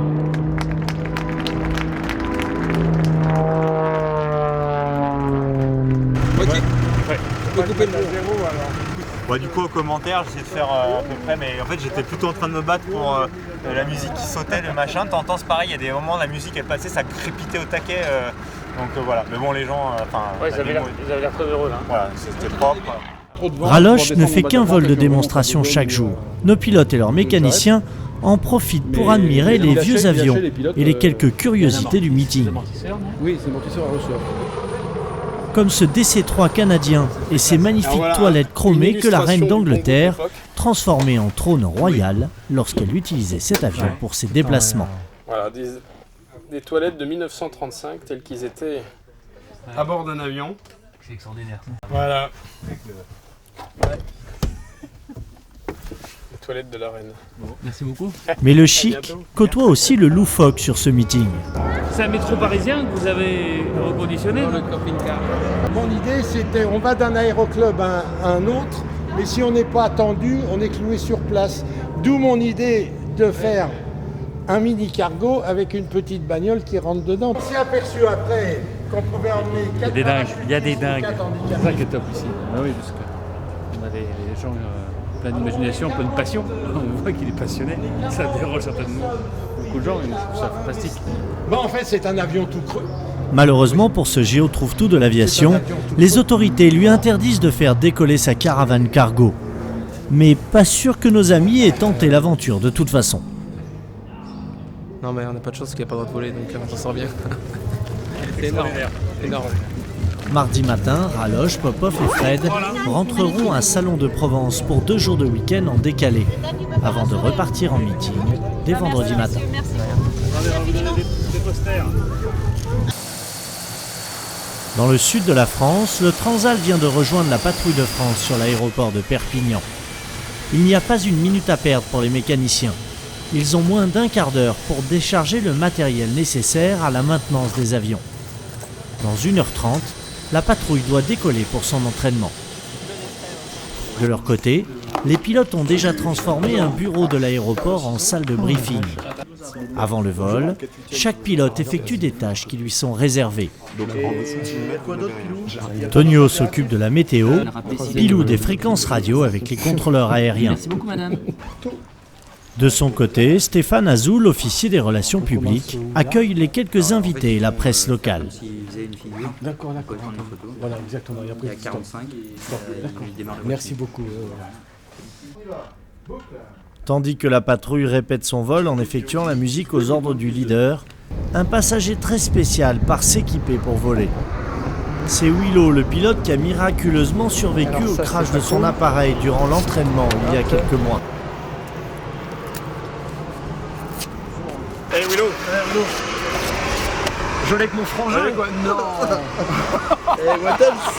S23: Ok.
S4: Ouais.
S23: On peut couper le
S4: zéro alors. Bon, du coup, au commentaire, j'essaie de faire à peu près, mais en fait, j'étais plutôt en train de me battre pour la musique qui sautait, le machin. T'entends, c'est pareil, il y a des moments, la musique elle passait, ça crépitait au taquet. Donc voilà. Mais bon, les gens.
S10: Ouais, ils avaient l'air très heureux là.
S4: Voilà, c'était propre.
S1: Raloche ne fait qu'un vol de démonstration chaque jour. Nos pilotes et leurs mécaniciens en profitent pour admirer les vieux avions et les quelques curiosités du meeting.
S23: Oui, c'est amortisseur à ressort.
S1: Comme ce DC-3 canadien et ses magnifiques toilettes chromées que la reine d'Angleterre transformait en trône royal lorsqu'elle utilisait cet avion pour ses déplacements.
S23: Voilà, des toilettes de 1935 telles qu'ils étaient à bord d'un avion.
S10: C'est extraordinaire.
S23: Voilà. Les toilettes de la reine.
S10: Bon, merci beaucoup.
S1: Mais le chic côtoie aussi le loufoque sur ce meeting.
S10: C'est un métro parisien que vous avez reconditionné, le camping-car.
S13: Mon idée, c'était on va d'un aéroclub à un autre, mais si on n'est pas attendu, on est cloué sur place. D'où mon idée de faire un mini cargo avec une petite bagnole qui rentre dedans. On s'est aperçu après qu'on pouvait emmener 4
S10: il y a des dingues. C'est ça qui est top ici. Ah oui, parce qu'on a des gens plein d'imagination, plein de passion. On voit qu'il est passionné. Ça dérange certainement beaucoup de gens, mais je trouve ça fantastique.
S13: Bon, en fait, c'est un avion tout creux.
S1: Malheureusement pour ce géo trouve-tout de l'aviation, les autorités lui interdisent de faire décoller sa caravane cargo. Mais pas sûr que nos amis aient tenté l'aventure de toute façon.
S8: Non mais on n'a pas de chance parce qu'il n'y a pas de droit de voler, donc on s'en sort bien. C'est énorme, énorme.
S1: Mardi matin, Raloche, Popov et Fred rentreront à Salon de Provence pour 2 jours de week-end en décalé, avant de repartir en meeting dès vendredi matin. Dans le sud de la France, le Transal vient de rejoindre la patrouille de France sur l'aéroport de Perpignan. Il n'y a pas une minute à perdre pour les mécaniciens. Ils ont moins d'1 quart d'heure pour décharger le matériel nécessaire à la maintenance des avions. Dans 1h30, la patrouille doit décoller pour son entraînement. De leur côté, les pilotes ont déjà transformé un bureau de l'aéroport en salle de briefing. Avant le vol, chaque pilote effectue des tâches qui lui sont réservées. Tonio s'occupe de la météo, Pilou des fréquences radio avec les contrôleurs aériens.
S7: Merci beaucoup, madame.
S1: De son côté, Stéphane Azou, l'officier des relations publiques, accueille les quelques invités et la presse locale.
S9: D'accord. Voilà, exactement. Et après, il y a 45. Merci beaucoup.
S1: Tandis que la patrouille répète son vol en effectuant la musique aux ordres du leader, un passager très spécial part s'équiper pour voler. C'est Willow, le pilote qui a miraculeusement survécu au crash de son appareil durant l'entraînement il y a quelques mois.
S11: Hey Willow, je l'ai avec mon frangin quoi. Non. Hey, what else?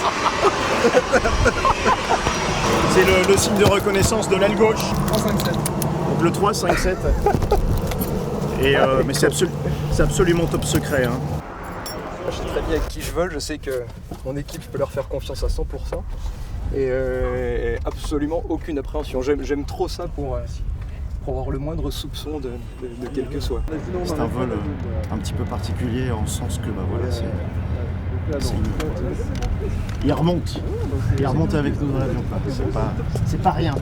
S11: C'est le signe de reconnaissance de l'aile gauche. 357. Donc le 357. Et mais c'est absolument top secret. Hein.
S24: Je sais très bien avec qui je vole, je sais que mon équipe, je peux leur faire confiance à 100%. Et absolument aucune appréhension. J'aime trop ça pour avoir le moindre soupçon de quel que soit.
S19: C'est un vol un petit peu particulier en sens que il remonte avec nous dans l'avion. C'est pas rien.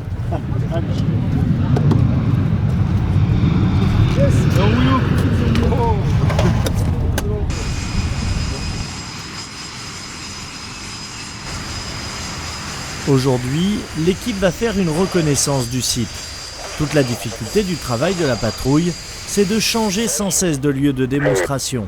S1: Aujourd'hui, l'équipe va faire une reconnaissance du site. Toute la difficulté du travail de la patrouille, c'est de changer sans cesse de lieu de démonstration.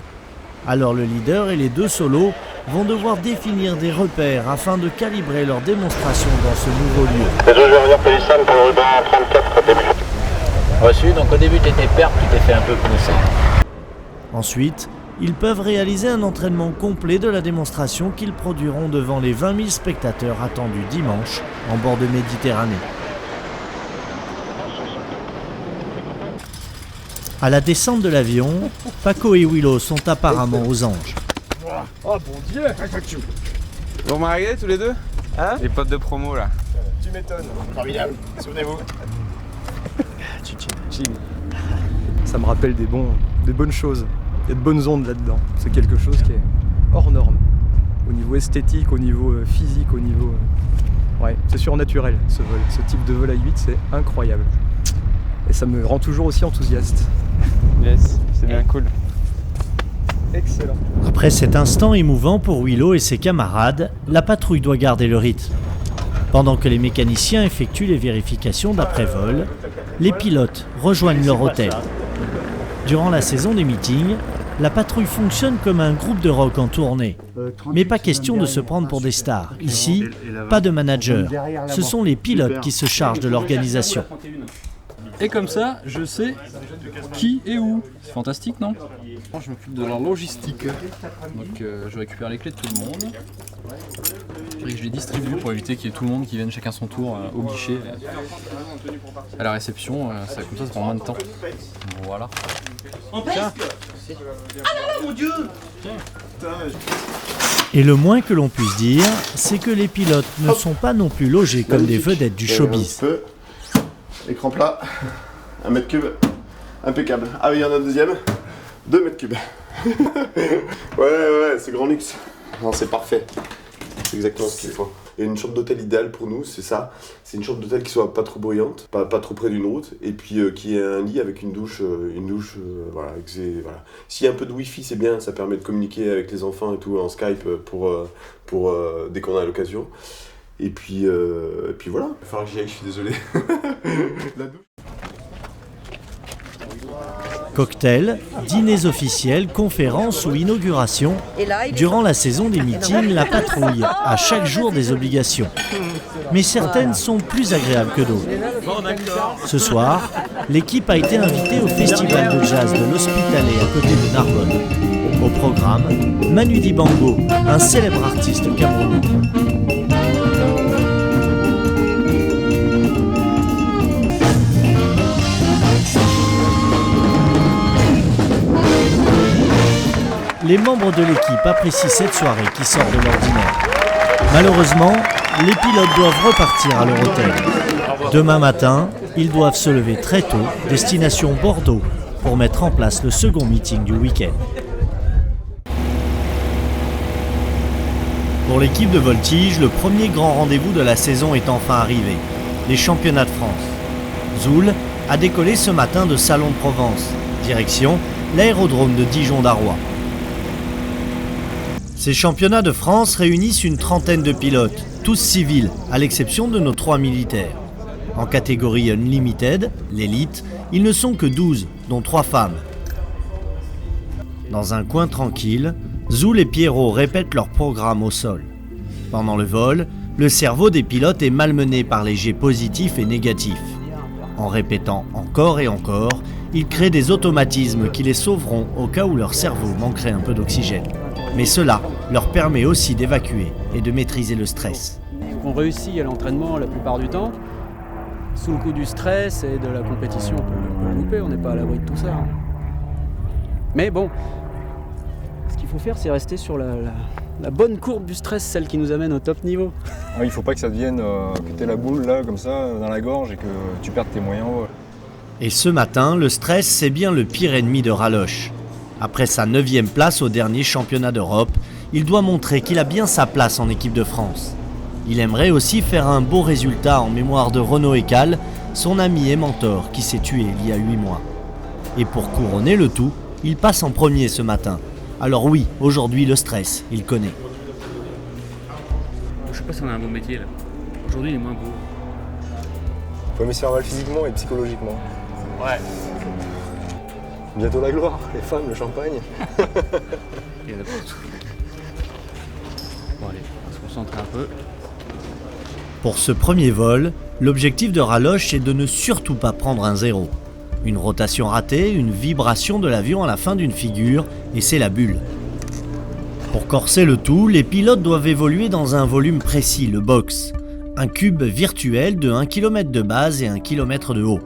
S1: Alors le leader et les 2 solos vont devoir définir des repères afin de calibrer leur démonstration dans ce nouveau lieu.
S16: Désolé, je vais revenir Pélissane pour le ruban 34 début.
S18: Reçu, donc au début tu étais perte, tu t'es fait un peu pousser.
S1: Ensuite, ils peuvent réaliser un entraînement complet de la démonstration qu'ils produiront devant les 20 000 spectateurs attendus dimanche en bord de Méditerranée. À la descente de l'avion, Paco et Willow sont apparemment aux anges.
S24: Oh bon Dieu!
S25: Vous mariez tous les deux?
S24: Hein?
S25: Les potes de promo là.
S24: Tu m'étonnes.
S11: Formidable, souvenez-vous.
S24: Ça me rappelle des bonnes choses. Il y a de bonnes ondes là-dedans. C'est quelque chose qui est hors norme. Au niveau esthétique, au niveau physique, au niveau... Ouais, c'est surnaturel ce vol. Ce type de vol à 8, c'est incroyable. Et ça me rend toujours aussi enthousiaste.
S25: Yes, c'est bien cool.
S24: Excellent.
S1: Après cet instant émouvant pour Willow et ses camarades, la patrouille doit garder le rythme. Pendant que les mécaniciens effectuent les vérifications d'après-vol, les pilotes rejoignent leur hôtel. Durant la saison des meetings, la patrouille fonctionne comme un groupe de rock en tournée. Mais pas question de se prendre pour des stars. Ici, pas de manager. Ce sont les pilotes qui se chargent de l'organisation.
S8: Et comme ça, je sais qui et où. C'est fantastique, non? Je m'occupe de la logistique. Donc je récupère les clés de tout le monde. Et je les distribue pour éviter qu'il y ait tout le monde qui vienne chacun son tour au guichet. À la réception, comme ça prend moins de temps. Voilà.
S11: Tiens. Ah là, mon Dieu!
S1: Et le moins que l'on puisse dire, c'est que les pilotes ne sont pas non plus logés comme des vedettes du showbiz.
S11: Écran plat, 1 mètre cube, impeccable. Ah oui, il y en a un deuxième, 2 mètres cubes. ouais, c'est grand luxe. Non, c'est parfait.
S5: C'est exactement ce qu'il faut. Et une chambre d'hôtel idéale pour nous, c'est ça. C'est une chambre d'hôtel qui soit pas trop bruyante, pas trop près d'une route, et puis qui ait un lit avec une douche, voilà. S'il y a un peu de wifi, c'est bien, ça permet de communiquer avec les enfants et tout en Skype pour dès qu'on a l'occasion. Et puis voilà. Il va falloir que j'y aille, je suis désolé. La douche.
S1: Cocktails, dîners officiels, conférences ou inaugurations. Durant la saison des meetings, la patrouille a chaque jour des obligations. Mais certaines sont plus agréables que d'autres. Ce soir, l'équipe a été invitée au festival de jazz de l'Hospitalet à côté de Narbonne. Au programme, Manu Dibango, un célèbre artiste camerounais. Les membres de l'équipe apprécient cette soirée qui sort de l'ordinaire. Malheureusement, les pilotes doivent repartir à leur hôtel. Demain matin, ils doivent se lever très tôt, destination Bordeaux, pour mettre en place le second meeting du week-end. Pour l'équipe de voltige, le premier grand rendez-vous de la saison est enfin arrivé, les championnats de France. Zoul a décollé ce matin de Salon de Provence, direction l'aérodrome de Dijon-Darrois. Ces championnats de France réunissent une trentaine de pilotes, tous civils, à l'exception de nos 3 militaires. En catégorie Unlimited, l'élite, ils ne sont que 12, dont 3 femmes. Dans un coin tranquille, Zoul et Pierrot répètent leur programme au sol. Pendant le vol, le cerveau des pilotes est malmené par les jets positifs et négatifs. En répétant encore et encore, ils créent des automatismes qui les sauveront au cas où leur cerveau manquerait un peu d'oxygène. Mais cela leur permet aussi d'évacuer et de maîtriser le stress.
S8: On réussit à l'entraînement la plupart du temps. Sous le coup du stress et de la compétition, on peut le louper, on n'est pas à l'abri de tout ça. Mais bon, ce qu'il faut faire, c'est rester sur la bonne courbe du stress, celle qui nous amène au top niveau.
S24: Il ne faut pas que ça devienne que tu aies la boule là, comme ça, dans la gorge et que tu perdes tes moyens.
S1: Et ce matin, le stress, c'est bien le pire ennemi de Raloche. Après sa 9e place au dernier championnat d'Europe, il doit montrer qu'il a bien sa place en équipe de France. Il aimerait aussi faire un beau résultat en mémoire de Renaud Ecal, son ami et mentor qui s'est tué il y a 8 mois. Et pour couronner le tout, il passe en premier ce matin. Alors oui, aujourd'hui le stress, il connaît.
S7: Je sais pas si on a un beau métier là. Aujourd'hui il est moins beau.
S24: Faut aimer se faire mal physiquement et psychologiquement.
S7: Ouais.
S24: Bientôt la gloire, les femmes, le champagne.
S7: Il y en a partout. Bon allez, on va se concentrer un peu.
S1: Pour ce premier vol, l'objectif de Raloche est de ne surtout pas prendre un 0. Une rotation ratée, une vibration de l'avion à la fin d'une figure, et c'est la bulle. Pour corser le tout, les pilotes doivent évoluer dans un volume précis, le box. Un cube virtuel de 1 km de base et 1 km de haut.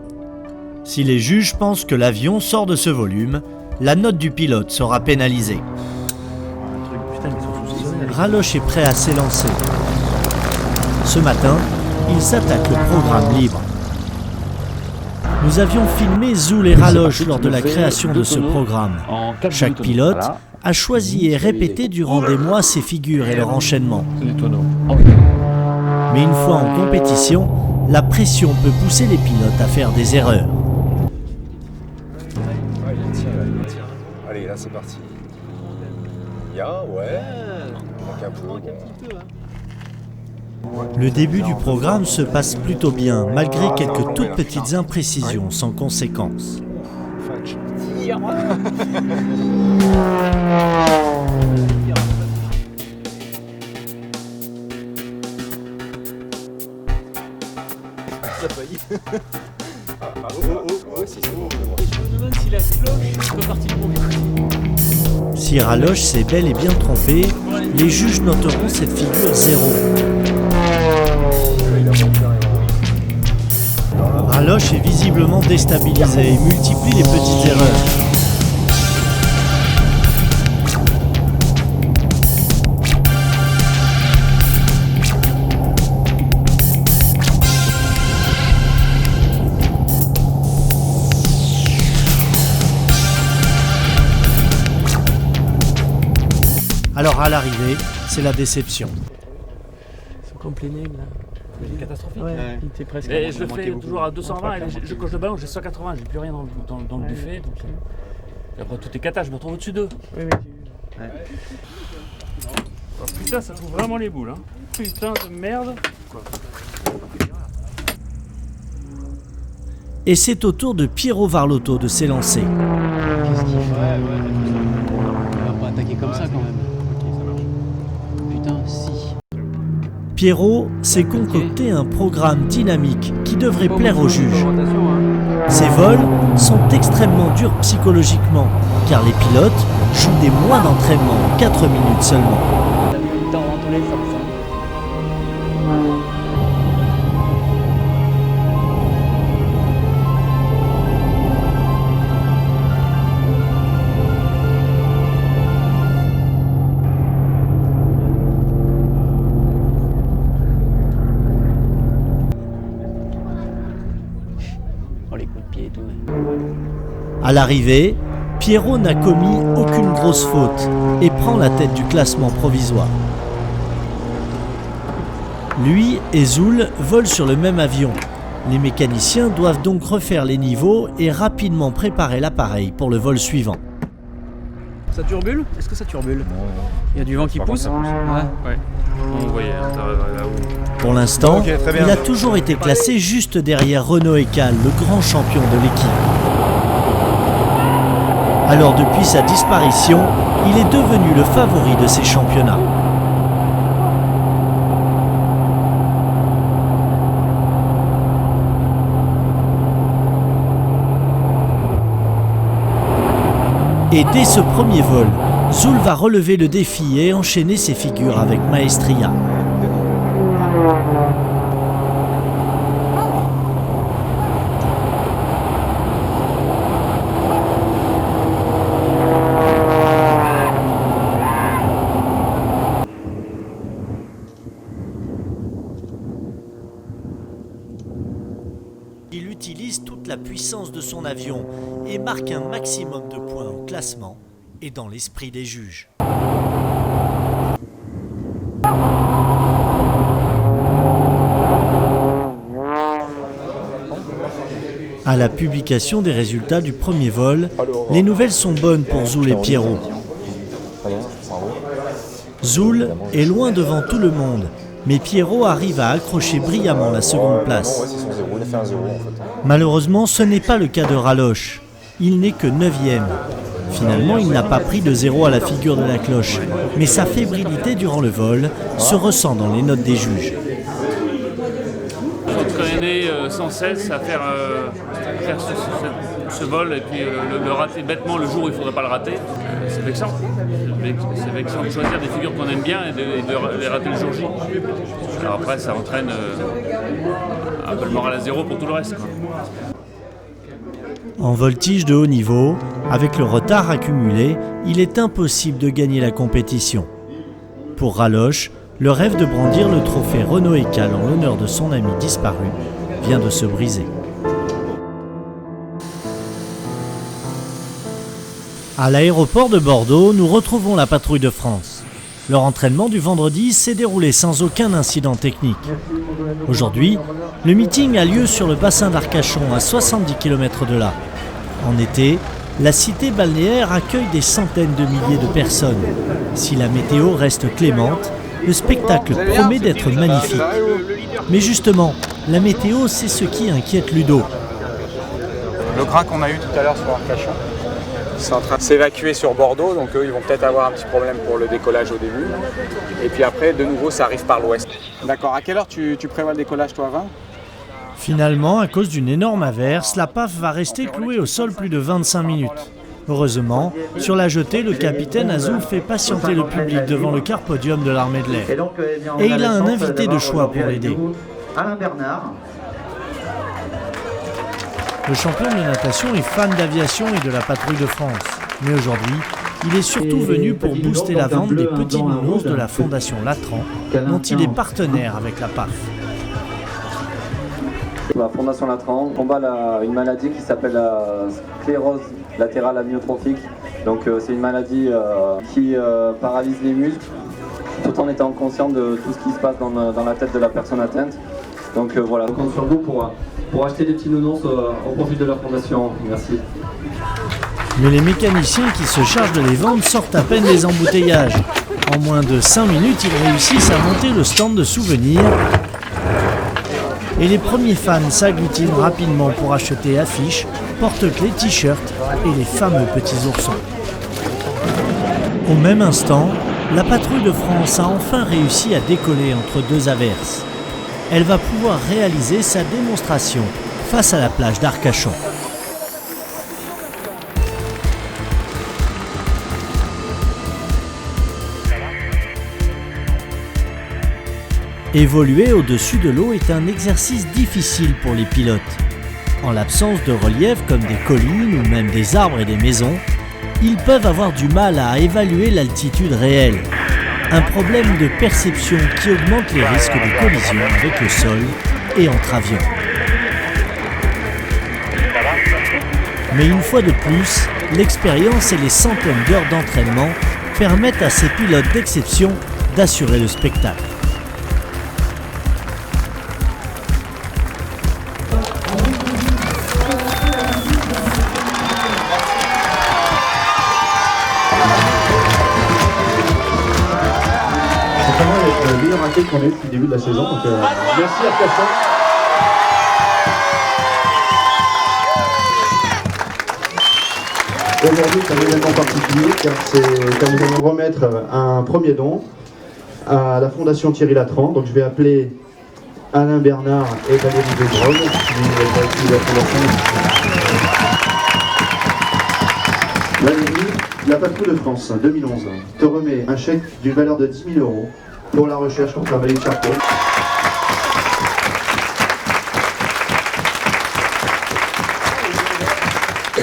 S1: Si les juges pensent que l'avion sort de ce volume, la note du pilote sera pénalisée. Raloche est prêt à s'élancer. Ce matin, il s'attaque le programme libre. Nous avions filmé Zoul et Raloche lors de la création de ce programme. Chaque pilote a choisi et répété durant des mois ses figures et leur enchaînement. Mais une fois en compétition, la pression peut pousser les pilotes à faire des erreurs.
S24: Allez, là c'est parti. Bien, ouais. Donc un peu.
S1: Le début du programme se passe plutôt bien, malgré quelques toutes petites imprécisions sans conséquence. Si Raloche s'est bel et bien trompé, les juges noteront cette figure 0. Raloche est visiblement déstabilisé et multiplie les petites erreurs. Alors à l'arrivée, c'est la déception.
S9: Compléné là.
S10: C'est catastrophique.
S9: Ouais, il était presque.
S10: Et je le fais toujours à 220 et je coche le ballon, j'ai 180, j'ai plus rien dans le buffet. Donc, et après tout est cata, je me retrouve au-dessus d'eux.
S9: Oui, j'ai vu.
S10: Ouais. Oh, putain, ça trouve vraiment les boules. Hein. Putain de merde. Quoi.
S1: Et c'est au tour de Piero Varlotto de s'élancer.
S7: Qu'est-ce qu'il fait? On va pas attaquer comme ça quand même. Putain, si.
S1: Piero s'est concocté un programme dynamique qui devrait plaire aux juges. Ces vols sont extrêmement durs psychologiquement, car les pilotes jouent des mois d'entraînement en 4 minutes seulement. À l'arrivée, Piero n'a commis aucune grosse faute et prend la tête du classement provisoire. Lui et Zoul volent sur le même avion. Les mécaniciens doivent donc refaire les niveaux et rapidement préparer l'appareil pour le vol suivant.
S8: Ça turbule? Est-ce que ça turbule? Il y a du vent qui pousse?
S12: Ouais. On voyait là-haut.
S1: Pour l'instant, il a toujours été classé juste derrière Renaud Ekal, le grand champion de l'équipe. Alors depuis sa disparition, il est devenu le favori de ces championnats. Et dès ce premier vol, Zoul va relever le défi et enchaîner ses figures avec maestria. Il utilise toute la puissance de son avion et marque un maximum de points au classement et dans l'esprit des juges. À la publication des résultats du premier vol, les nouvelles sont bonnes pour Zoul et Piero. Zoul est loin devant tout le monde, mais Piero arrive à accrocher brillamment la seconde place. Malheureusement, ce n'est pas le cas de Raloche. Il n'est que 9e. Finalement, il n'a pas pris de 0 à la figure de la cloche, mais sa fébrilité durant le vol se ressent dans les notes des juges.
S12: Il faut traîner sans cesse à faire ce vol et puis le rater bêtement le jour où il ne faudrait pas le rater. C'est vexant. C'est vexant de choisir des figures qu'on aime bien et de les rater le jour J. Alors après, ça entraîne un peu le moral à zéro pour tout le reste, quoi.
S1: En voltige de haut niveau, avec le retard accumulé, il est impossible de gagner la compétition. Pour Raloche, le rêve de brandir le trophée Renaud Ekal en l'honneur de son ami disparu vient de se briser. À l'aéroport de Bordeaux, nous retrouvons la patrouille de France. Leur entraînement du vendredi s'est déroulé sans aucun incident technique. Aujourd'hui, le meeting a lieu sur le bassin d'Arcachon, à 70 km de là. En été, la cité balnéaire accueille des centaines de milliers de personnes. Si la météo reste clémente, le spectacle promet d'être magnifique. Mais justement, la météo, c'est ce qui inquiète Ludo.
S4: Le grain qu'on a eu tout à l'heure sur Arcachon, c'est en train de s'évacuer sur Bordeaux, donc eux ils vont peut-être avoir un petit problème pour le décollage au début. Et puis après, de nouveau, ça arrive par l'ouest. D'accord, à quelle heure tu prévois le décollage, toi, 20 ?
S1: Finalement, à cause d'une énorme averse, la PAF va rester clouée au sol plus de 25 minutes. Heureusement, sur la jetée, le capitaine Azul fait patienter le public devant le car podium de l'armée de l'air. Et il a un invité de choix pour l'aider.
S14: Alain Bernard.
S1: Le champion de natation est fan d'aviation et de la patrouille de France. Mais aujourd'hui, il est surtout venu pour booster la vente des petits nounours de la Fondation Latran, dont il est partenaire avec la PAF.
S15: La Fondation Latran combat une maladie qui s'appelle la sclérose latérale amyotrophique. Donc c'est une maladie qui paralyse les muscles tout en étant conscient de tout ce qui se passe dans la tête de la personne atteinte. Donc voilà, on compte sur vous pour acheter des petits nounours au profit de la fondation. Merci.
S1: Mais les mécaniciens qui se chargent de les vendre sortent à peine des embouteillages. En moins de 5 minutes, ils réussissent à monter le stand de souvenirs. Et les premiers fans s'agglutinent rapidement pour acheter affiches, porte-clés, t-shirts et les fameux petits oursons. Au même instant, la patrouille de France a enfin réussi à décoller entre deux averses. Elle va pouvoir réaliser sa démonstration face à la plage d'Arcachon. Évoluer au-dessus de l'eau est un exercice difficile pour les pilotes. En l'absence de relief comme des collines ou même des arbres et des maisons, ils peuvent avoir du mal à évaluer l'altitude réelle. Un problème de perception qui augmente les risques de collision avec le sol et entre avions. Mais une fois de plus, l'expérience et les centaines d'heures d'entraînement permettent à ces pilotes d'exception d'assurer le spectacle.
S6: Le meilleur raquette qu'on a eu depuis le début de la saison. Donc, merci Arcachon. Aujourd'hui, c'est un événement particulier car nous allons remettre un premier don à la Fondation Thierry Latran. Donc je vais appeler Alain Bernard et Valérie Degrone, qui la Fondation. Valérie, la Patrouille de France 2011 te remet un chèque d'une valeur de 10 000 € pour la recherche contre la maladie de Charcot.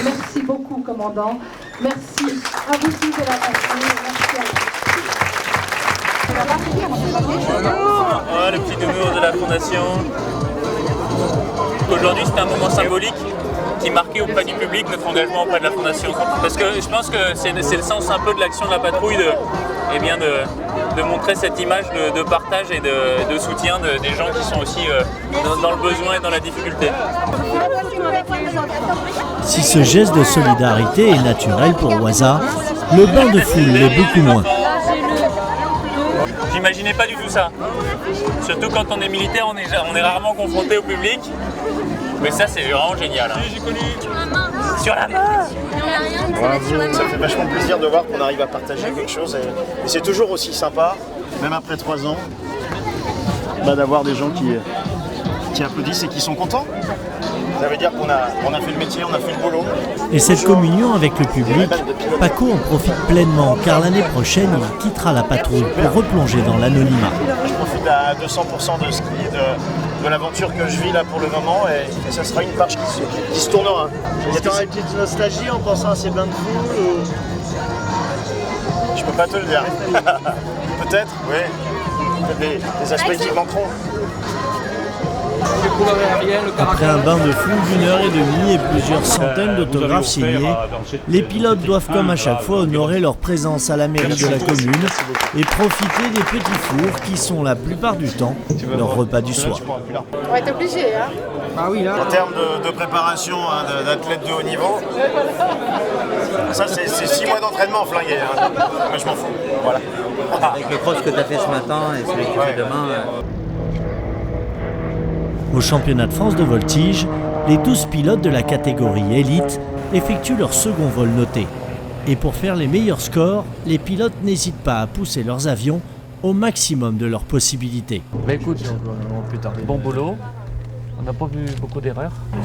S14: Merci beaucoup, commandant. Merci à vous tous de la patrouille. Merci à vous.
S17: Le petit nounours de la Fondation. Aujourd'hui, c'est un moment symbolique qui marquait auprès du public notre engagement auprès de la Fondation. Parce que je pense que c'est le sens un peu de l'action de la patrouille de montrer cette image de partage et de soutien des gens qui sont aussi dans le besoin et dans la difficulté.
S1: Si ce geste de solidarité est naturel pour Waza, le bain de foule l'est beaucoup moins.
S17: J'imaginais pas du tout ça. Surtout quand on est militaire, on est rarement confronté au public. Mais ça, c'est vraiment génial. Hein. J'ai connu sur la main.
S11: Bravo. Ça fait vachement plaisir de voir qu'on arrive à partager quelque chose. Et c'est toujours aussi sympa, même après 3 ans, d'avoir des gens qui applaudissent et qui sont contents. Ça veut dire qu'on a fait le métier, on a fait le boulot.
S1: Et cette communion avec le public, Paco en profite pleinement car l'année prochaine, il quittera la patrouille pour replonger dans l'anonymat.
S11: Je profite à 200% de ski, de l'aventure que je vis là pour le moment et ça sera une page qui se tournera. Il y aura une petite nostalgie en pensant à ces bains de foule ou... Je peux pas te le dire. Peut-être, oui. Peut-être des aspects qui manqueront.
S1: Après un bain de foule d'1 heure et demie et plusieurs centaines d'autographes signés, les pilotes doivent comme à chaque fois honorer leur présence à la mairie de la commune et profiter des petits fours qui sont la plupart du temps leur repas du soir.
S14: On va être obligé, hein.
S11: Ah oui, là. En termes de préparation d'athlètes de haut niveau, ça c'est 6 mois d'entraînement flingué. Hein. Moi je m'en fous. Voilà.
S20: Avec le cross que tu as fait ce matin et celui que tu fais demain.
S1: Au championnat de France de voltige, les 12 pilotes de la catégorie élite effectuent leur second vol noté. Et pour faire les meilleurs scores, les pilotes n'hésitent pas à pousser leurs avions au maximum de leurs possibilités.
S10: Bah écoute, bon boulot. On n'a pas vu beaucoup d'erreurs.
S20: Par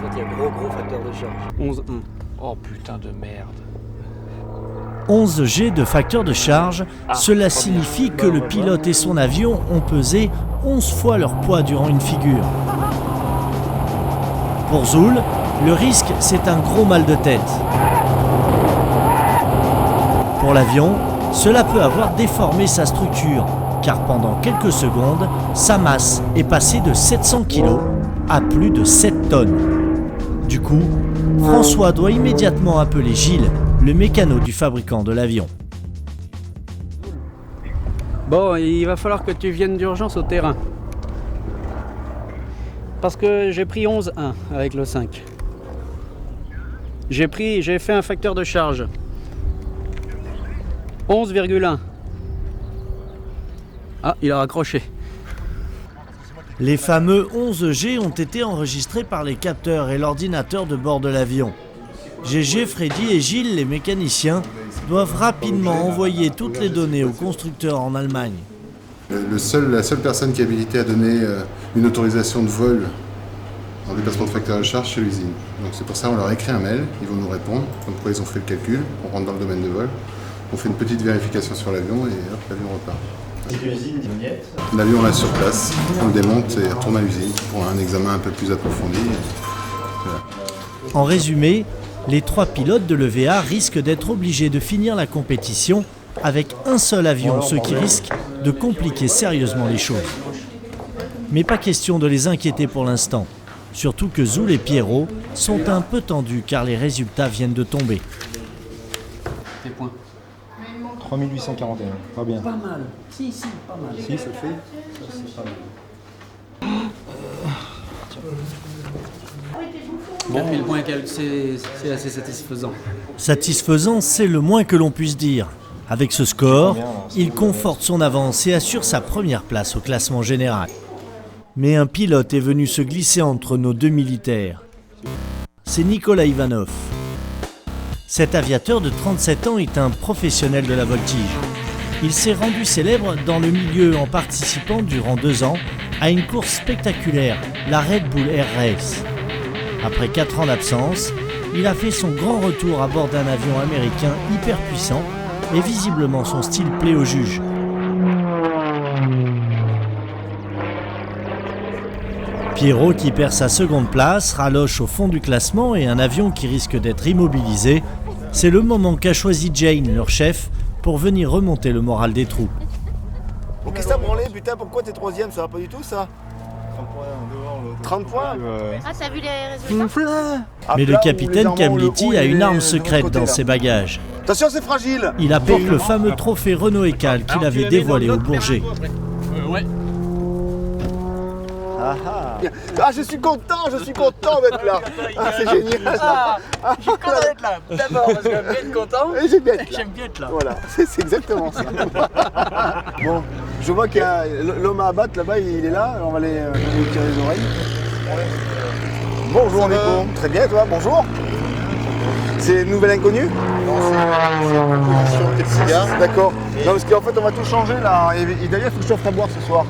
S20: contre, il y a gros facteur de charge.
S10: 11-1. Oh putain de merde.
S1: 11 G de facteur de charge, cela signifie que le pilote et son avion ont pesé 11 fois leur poids durant une figure. Pour Zoul, le risque, c'est un gros mal de tête. Pour l'avion, cela peut avoir déformé sa structure, car pendant quelques secondes, sa masse est passée de 700 kg à plus de 7 tonnes. Du coup, François doit immédiatement appeler Gilles, le mécano du fabricant de l'avion.
S2: Bon, il va falloir que tu viennes d'urgence au terrain. Parce que j'ai pris 11,1 avec le 5. J'ai fait un facteur de charge. 11,1. Ah, il a raccroché.
S1: Les fameux 11G ont été enregistrés par les capteurs et l'ordinateur de bord de l'avion. GG, Freddy et Gilles, les mécaniciens, doivent rapidement envoyer toutes les données au constructeur en Allemagne.
S3: La seule personne qui est habilitée à donner une autorisation de vol en déplacement de facteur de charge, c'est l'usine. Donc c'est pour ça qu'on leur écrit un mail, ils vont nous répondre, comme quoi ils ont fait le calcul, on rentre dans le domaine de vol, on fait une petite vérification sur l'avion et hop, l'avion repart. L'avion on l'a sur place, on le démonte et retourne à l'usine pour un examen un peu plus approfondi. Voilà.
S1: En résumé, les 3 pilotes de l'EVA risquent d'être obligés de finir la compétition avec un seul avion, ce qui risque de compliquer sérieusement les choses. Mais pas question de les inquiéter pour l'instant, surtout que Zoul et Pierrot sont un peu tendus car les résultats viennent de tomber.
S2: Tes points.
S21: 3841, pas bien.
S2: Pas mal. Si, pas mal.
S21: Si, ça le fait.
S2: Ça, c'est pas mal. Bon, le point c'est assez satisfaisant.
S1: Satisfaisant, c'est le moins que l'on puisse dire. Avec ce score, il conforte son avance et assure sa première place au classement général. Mais un pilote est venu se glisser entre nos 2 militaires. C'est Nicolas Ivanov. Cet aviateur de 37 ans est un professionnel de la voltige. Il s'est rendu célèbre dans le milieu en participant durant 2 ans à une course spectaculaire, la Red Bull Air Race. Après 4 ans d'absence, il a fait son grand retour à bord d'un avion américain hyper puissant et visiblement son style plaît aux juges. Pierrot qui perd sa seconde place, raloche au fond du classement et un avion qui risque d'être immobilisé. C'est le moment qu'a choisi Jane, leur chef, pour venir remonter le moral des troupes.
S11: Bon, qu'est-ce que t'as branlé, putain, pourquoi t'es 3ème, ça va pas du tout ça 30 points.
S22: Ah, t'as vu les résultats?
S1: Mais le capitaine Kamliti a une arme secrète dans ses bagages.
S11: Attention, c'est fragile.
S1: Il apporte le fameux trophée Renault Écal qu'il avait dévoilé au Bourget.
S2: Ouais.
S11: Ah, je suis content d'être là. Ah, c'est génial.
S2: Je suis content d'être là. D'abord parce que j'aime bien être content.
S11: Et j'aime bien être
S2: là.
S11: Voilà, c'est exactement ça. Bon, je vois qu'il y a l'homme à abattre là-bas, il est là. On va aller lui tirer les oreilles. Bonjour Nico. Très bien, toi, bonjour. C'est une nouvelle inconnue?
S5: Non, c'est une proposition de cigare.
S11: D'accord. Non, parce qu'en fait, on va tout changer là. Et d'ailleurs, il faut que je t'offre à boire ce soir.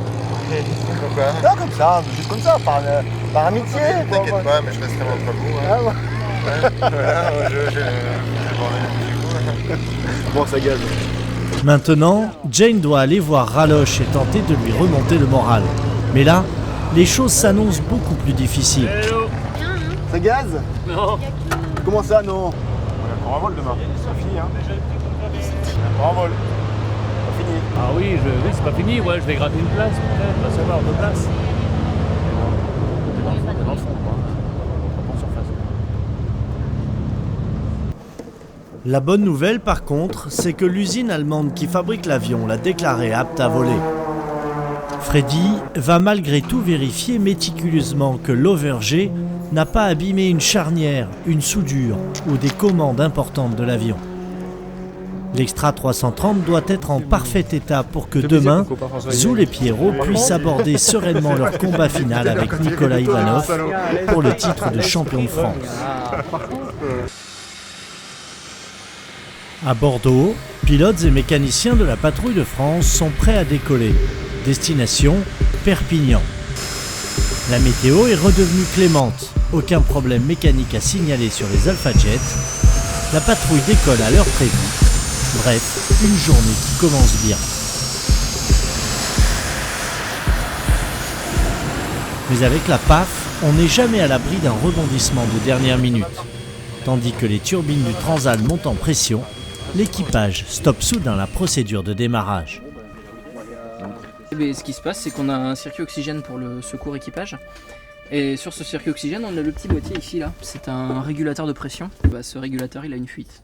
S5: Pourquoi?
S11: Non, comme ça, juste comme ça, par amitié.
S5: T'inquiète pas, mais je resterai entre vous. Hein.
S11: Ah, ouais.
S5: Voilà,
S11: bon, ça gagne.
S1: Maintenant, Jane doit aller voir Raloche et tenter de lui remonter le moral. Mais là, les choses s'annoncent beaucoup plus difficiles.
S11: Ça gaze?
S10: Non.
S11: Comment ça, non?
S4: On a encore un vol demain, c'est fini, hein. Encore un vol. Pas fini.
S10: Ah oui, c'est pas fini, ouais, je vais gratter une place, peut-être, on va savoir, 2 places. T'es dans le fond, quoi. En surface.
S1: La bonne nouvelle, par contre, c'est que l'usine allemande qui fabrique l'avion l'a déclaré apte à voler. Freddy va malgré tout vérifier méticuleusement que l'overg n'a pas abîmé une charnière, une soudure ou des commandes importantes de l'avion. L'Extra 330 doit être en parfait état pour que demain, Zoul et Pierrot puissent aborder sereinement leur combat final avec Nicolas Ivanov pour le titre de champion de France. À Bordeaux, pilotes et mécaniciens de la patrouille de France sont prêts à décoller. Destination Perpignan. La météo est redevenue clémente. Aucun problème mécanique à signaler sur les Alpha Jet. La patrouille décolle à l'heure prévue. Bref, une journée qui commence bien. Mais avec la PAF, on n'est jamais à l'abri d'un rebondissement de dernière minute. Tandis que les turbines du Transal montent en pression, l'équipage stoppe soudain la procédure de démarrage.
S20: Ce qui se passe, c'est qu'on a un circuit oxygène pour le secours équipage. Et sur ce circuit oxygène, on a le petit boîtier ici, là. C'est un régulateur de pression. Ce régulateur, il a une fuite.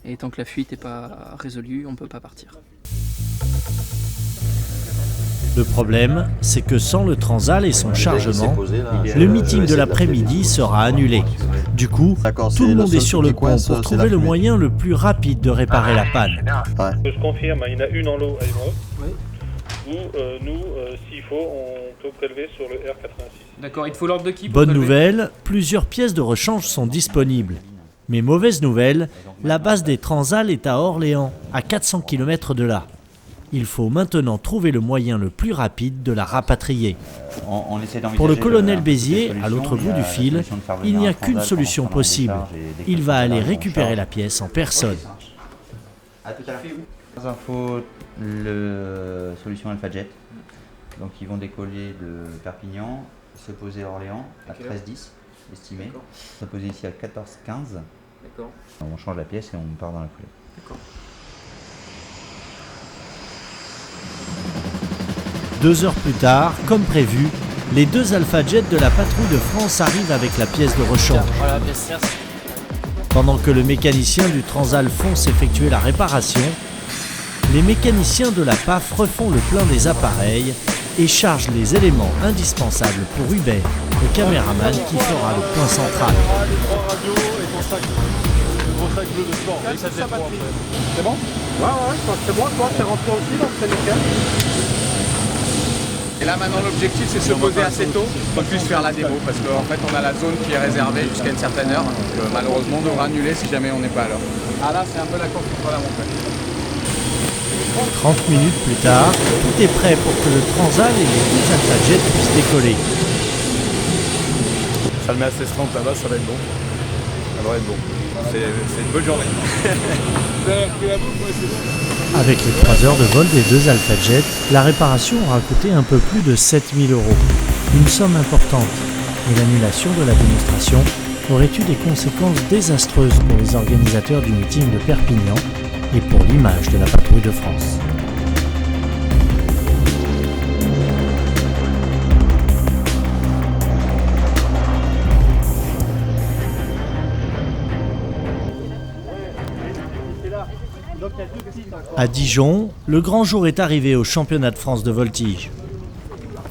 S20: Et tant que la fuite n'est pas résolue, on ne peut pas partir.
S1: Le problème, c'est que sans le Transal et son chargement, le meeting de l'après-midi sera annulé. Du coup, tout le monde est sur le pont pour trouver le moyen le plus rapide de réparer la panne.
S13: Je confirme, il y en a une en lot à Évreux. Où nous, s'il faut, on peut prélever sur le R86.
S7: D'accord, il te faut l'ordre de qui pour
S1: Bonne
S7: prélever ?
S1: nouvelle, plusieurs pièces de rechange sont disponibles. Mais mauvaise nouvelle, la base des Transal est à Orléans, à 400 km de là. Il faut maintenant trouver le moyen le plus rapide de la rapatrier. Pour le colonel Bézier, à l'autre bout du fil, il n'y a qu'une solution possible. Il va aller récupérer la pièce en personne.
S16: Info, le solution AlphaJet. Donc ils vont décoller de Perpignan, se poser à Orléans à 13h10 estimé, se poser ici à 14h15. On change la pièce et on part dans la foulée.
S7: D'accord.
S1: 2 heures plus tard, comme prévu, les 2 AlphaJet de la patrouille de France arrivent avec la pièce de rechange. Pendant que le mécanicien du Transal fonce effectuer la réparation, les mécaniciens de la PAF refont le plein des appareils et chargent les éléments indispensables pour Hubert, le caméraman qui fera le point central.
S11: Les 3 radios et ton sac. Le gros sac bleu de sport. C'est bon ? Ouais, je pense que c'est bon. Toi, t'es rentré aussi, donc c'est nickel.
S18: Et là maintenant l'objectif c'est de se poser assez tôt pour puisse faire la démo parce qu'en fait on a la zone qui est réservée jusqu'à une certaine heure, donc malheureusement on devra annuler si jamais on n'est pas à l'heure. Ah là c'est un peu la course contre la montagne.
S1: 30 minutes plus tard, tout est prêt pour que le Transal et les 10 AlphaJet puissent décoller.
S11: Ça le met à 16h30 là-bas, ça va être bon. Ça va être bon. C'est une bonne journée.
S1: Avec les 3 heures de vol des 2 AlphaJet, la réparation aura coûté un peu plus de 7 000 €. Une somme importante. Et l'annulation de la démonstration aurait eu des conséquences désastreuses pour les organisateurs du meeting de Perpignan et pour l'image de la patrouille de France. À Dijon, le grand jour est arrivé au championnat de France de voltige.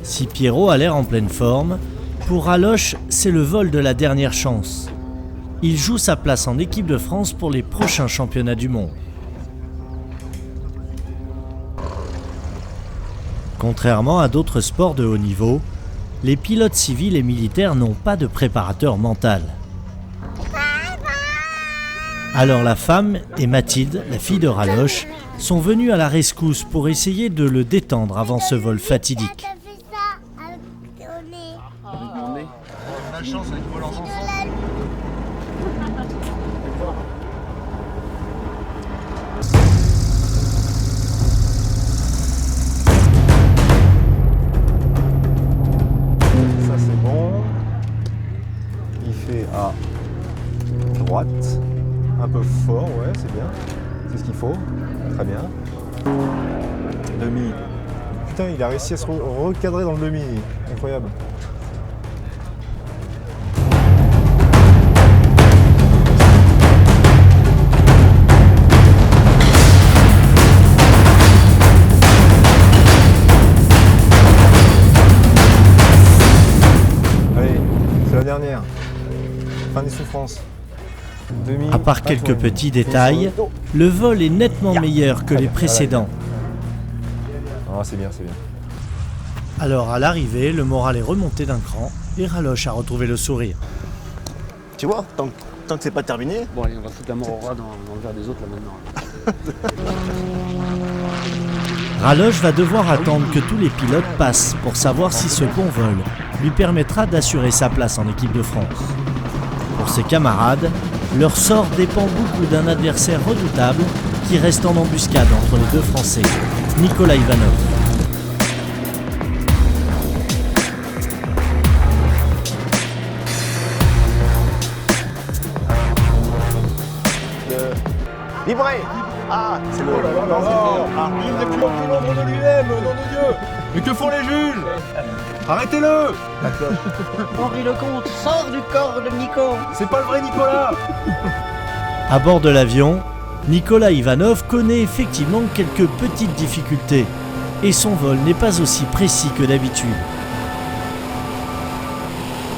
S1: Si Pierrot a l'air en pleine forme, pour Raloche, c'est le vol de la dernière chance. Il joue sa place en équipe de France pour les prochains championnats du monde. Contrairement à d'autres sports de haut niveau, les pilotes civils et militaires n'ont pas de préparateur mental. Alors la femme et Mathilde, la fille de Raloche, sont venues à la rescousse pour essayer de le détendre avant ce vol fatidique.
S21: Ça c'est bon. Il fait à droite. Un peu fort, ouais, c'est bien. C'est ce qu'il faut. Très bien. Demi. Putain, il a réussi à se recadrer dans le demi. Incroyable. Allez, c'est la dernière. Fin des souffrances.
S1: À part quelques petits détails, le vol est nettement meilleur que les précédents.
S21: Ah, c'est bien, c'est bien.
S1: Alors à l'arrivée, le moral est remonté d'un cran et Raloche a retrouvé le sourire.
S11: Tu vois, tant que c'est pas terminé.
S7: Bon allez, on va foutre la mort au rat dans le verre des autres là maintenant.
S1: Raloche va devoir attendre que tous les pilotes passent pour savoir si ce bon vol lui permettra d'assurer sa place en équipe de France. Pour ses camarades, leur sort dépend beaucoup d'un adversaire redoutable qui reste en embuscade entre les 2 Français, Nicolas Ivanov.
S11: Livré. Ah, c'est le... Il n'est plus l'ombre de lui-même, nom de Dieu. Mais que font les juges? Arrêtez-le.
S22: Henri Lecomte, sors du corps de Nico.
S11: C'est pas le vrai Nicolas.
S1: À bord de l'avion, Nicolas Ivanov connaît effectivement quelques petites difficultés. et son vol n'est pas aussi précis que d'habitude.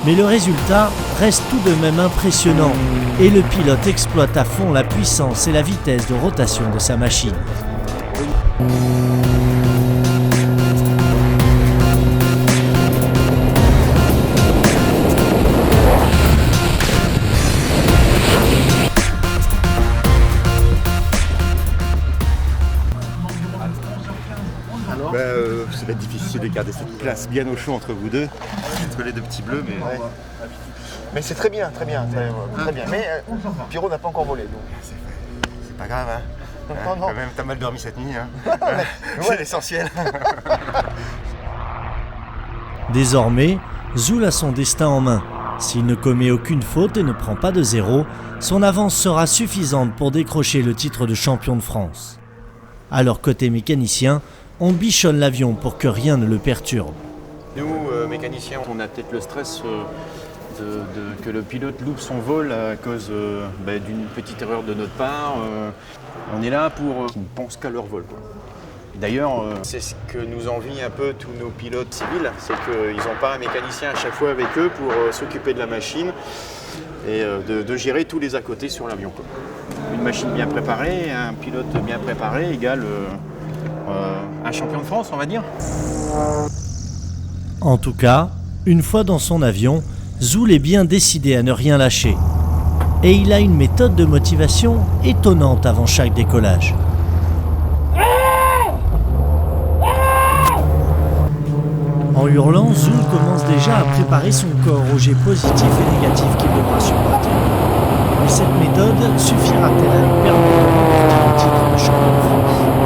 S1: Mais le résultat reste tout de même impressionnant et le pilote exploite à fond la puissance et la vitesse de rotation de sa machine.
S9: Ça va être difficile de garder cette place bien au chaud entre vous deux. Entre les deux petits bleus, mais... Ouais. Mais c'est très bien, très bien. Mais Pierrot n'a pas encore volé, donc... C'est pas grave, hein. Non. Quand même, t'as mal dormi cette nuit, hein. C'est l'essentiel.
S1: Désormais, Zoul a son destin en main. S'il ne commet aucune faute et ne prend pas de zéro, son avance sera suffisante pour décrocher le titre de champion de France. Alors côté mécanicien, on bichonne l'avion pour que rien ne le perturbe.
S19: Nous, mécaniciens, on a peut-être le stress que le pilote loupe son vol à cause d'une petite erreur de notre part. On est là pour qu'ils ne pensent qu'à leur vol, quoi. D'ailleurs, c'est ce que nous envient un peu tous nos pilotes civils, c'est qu'ils n'ont pas un mécanicien à chaque fois avec eux pour s'occuper de la machine et de gérer tous les à côté sur l'avion, quoi. Une machine bien préparée, un pilote bien préparé égale un champion de France, on va dire.
S1: En tout cas, une fois dans son avion, Zoul est bien décidé à ne rien lâcher. Et il a une méthode de motivation étonnante avant chaque décollage. En hurlant, Zoul commence déjà à préparer son corps aux jets positifs et négatifs qu'il devra supporter. Mais cette méthode suffira-t-elle à lui permettre de remporter le titre de champion de France ?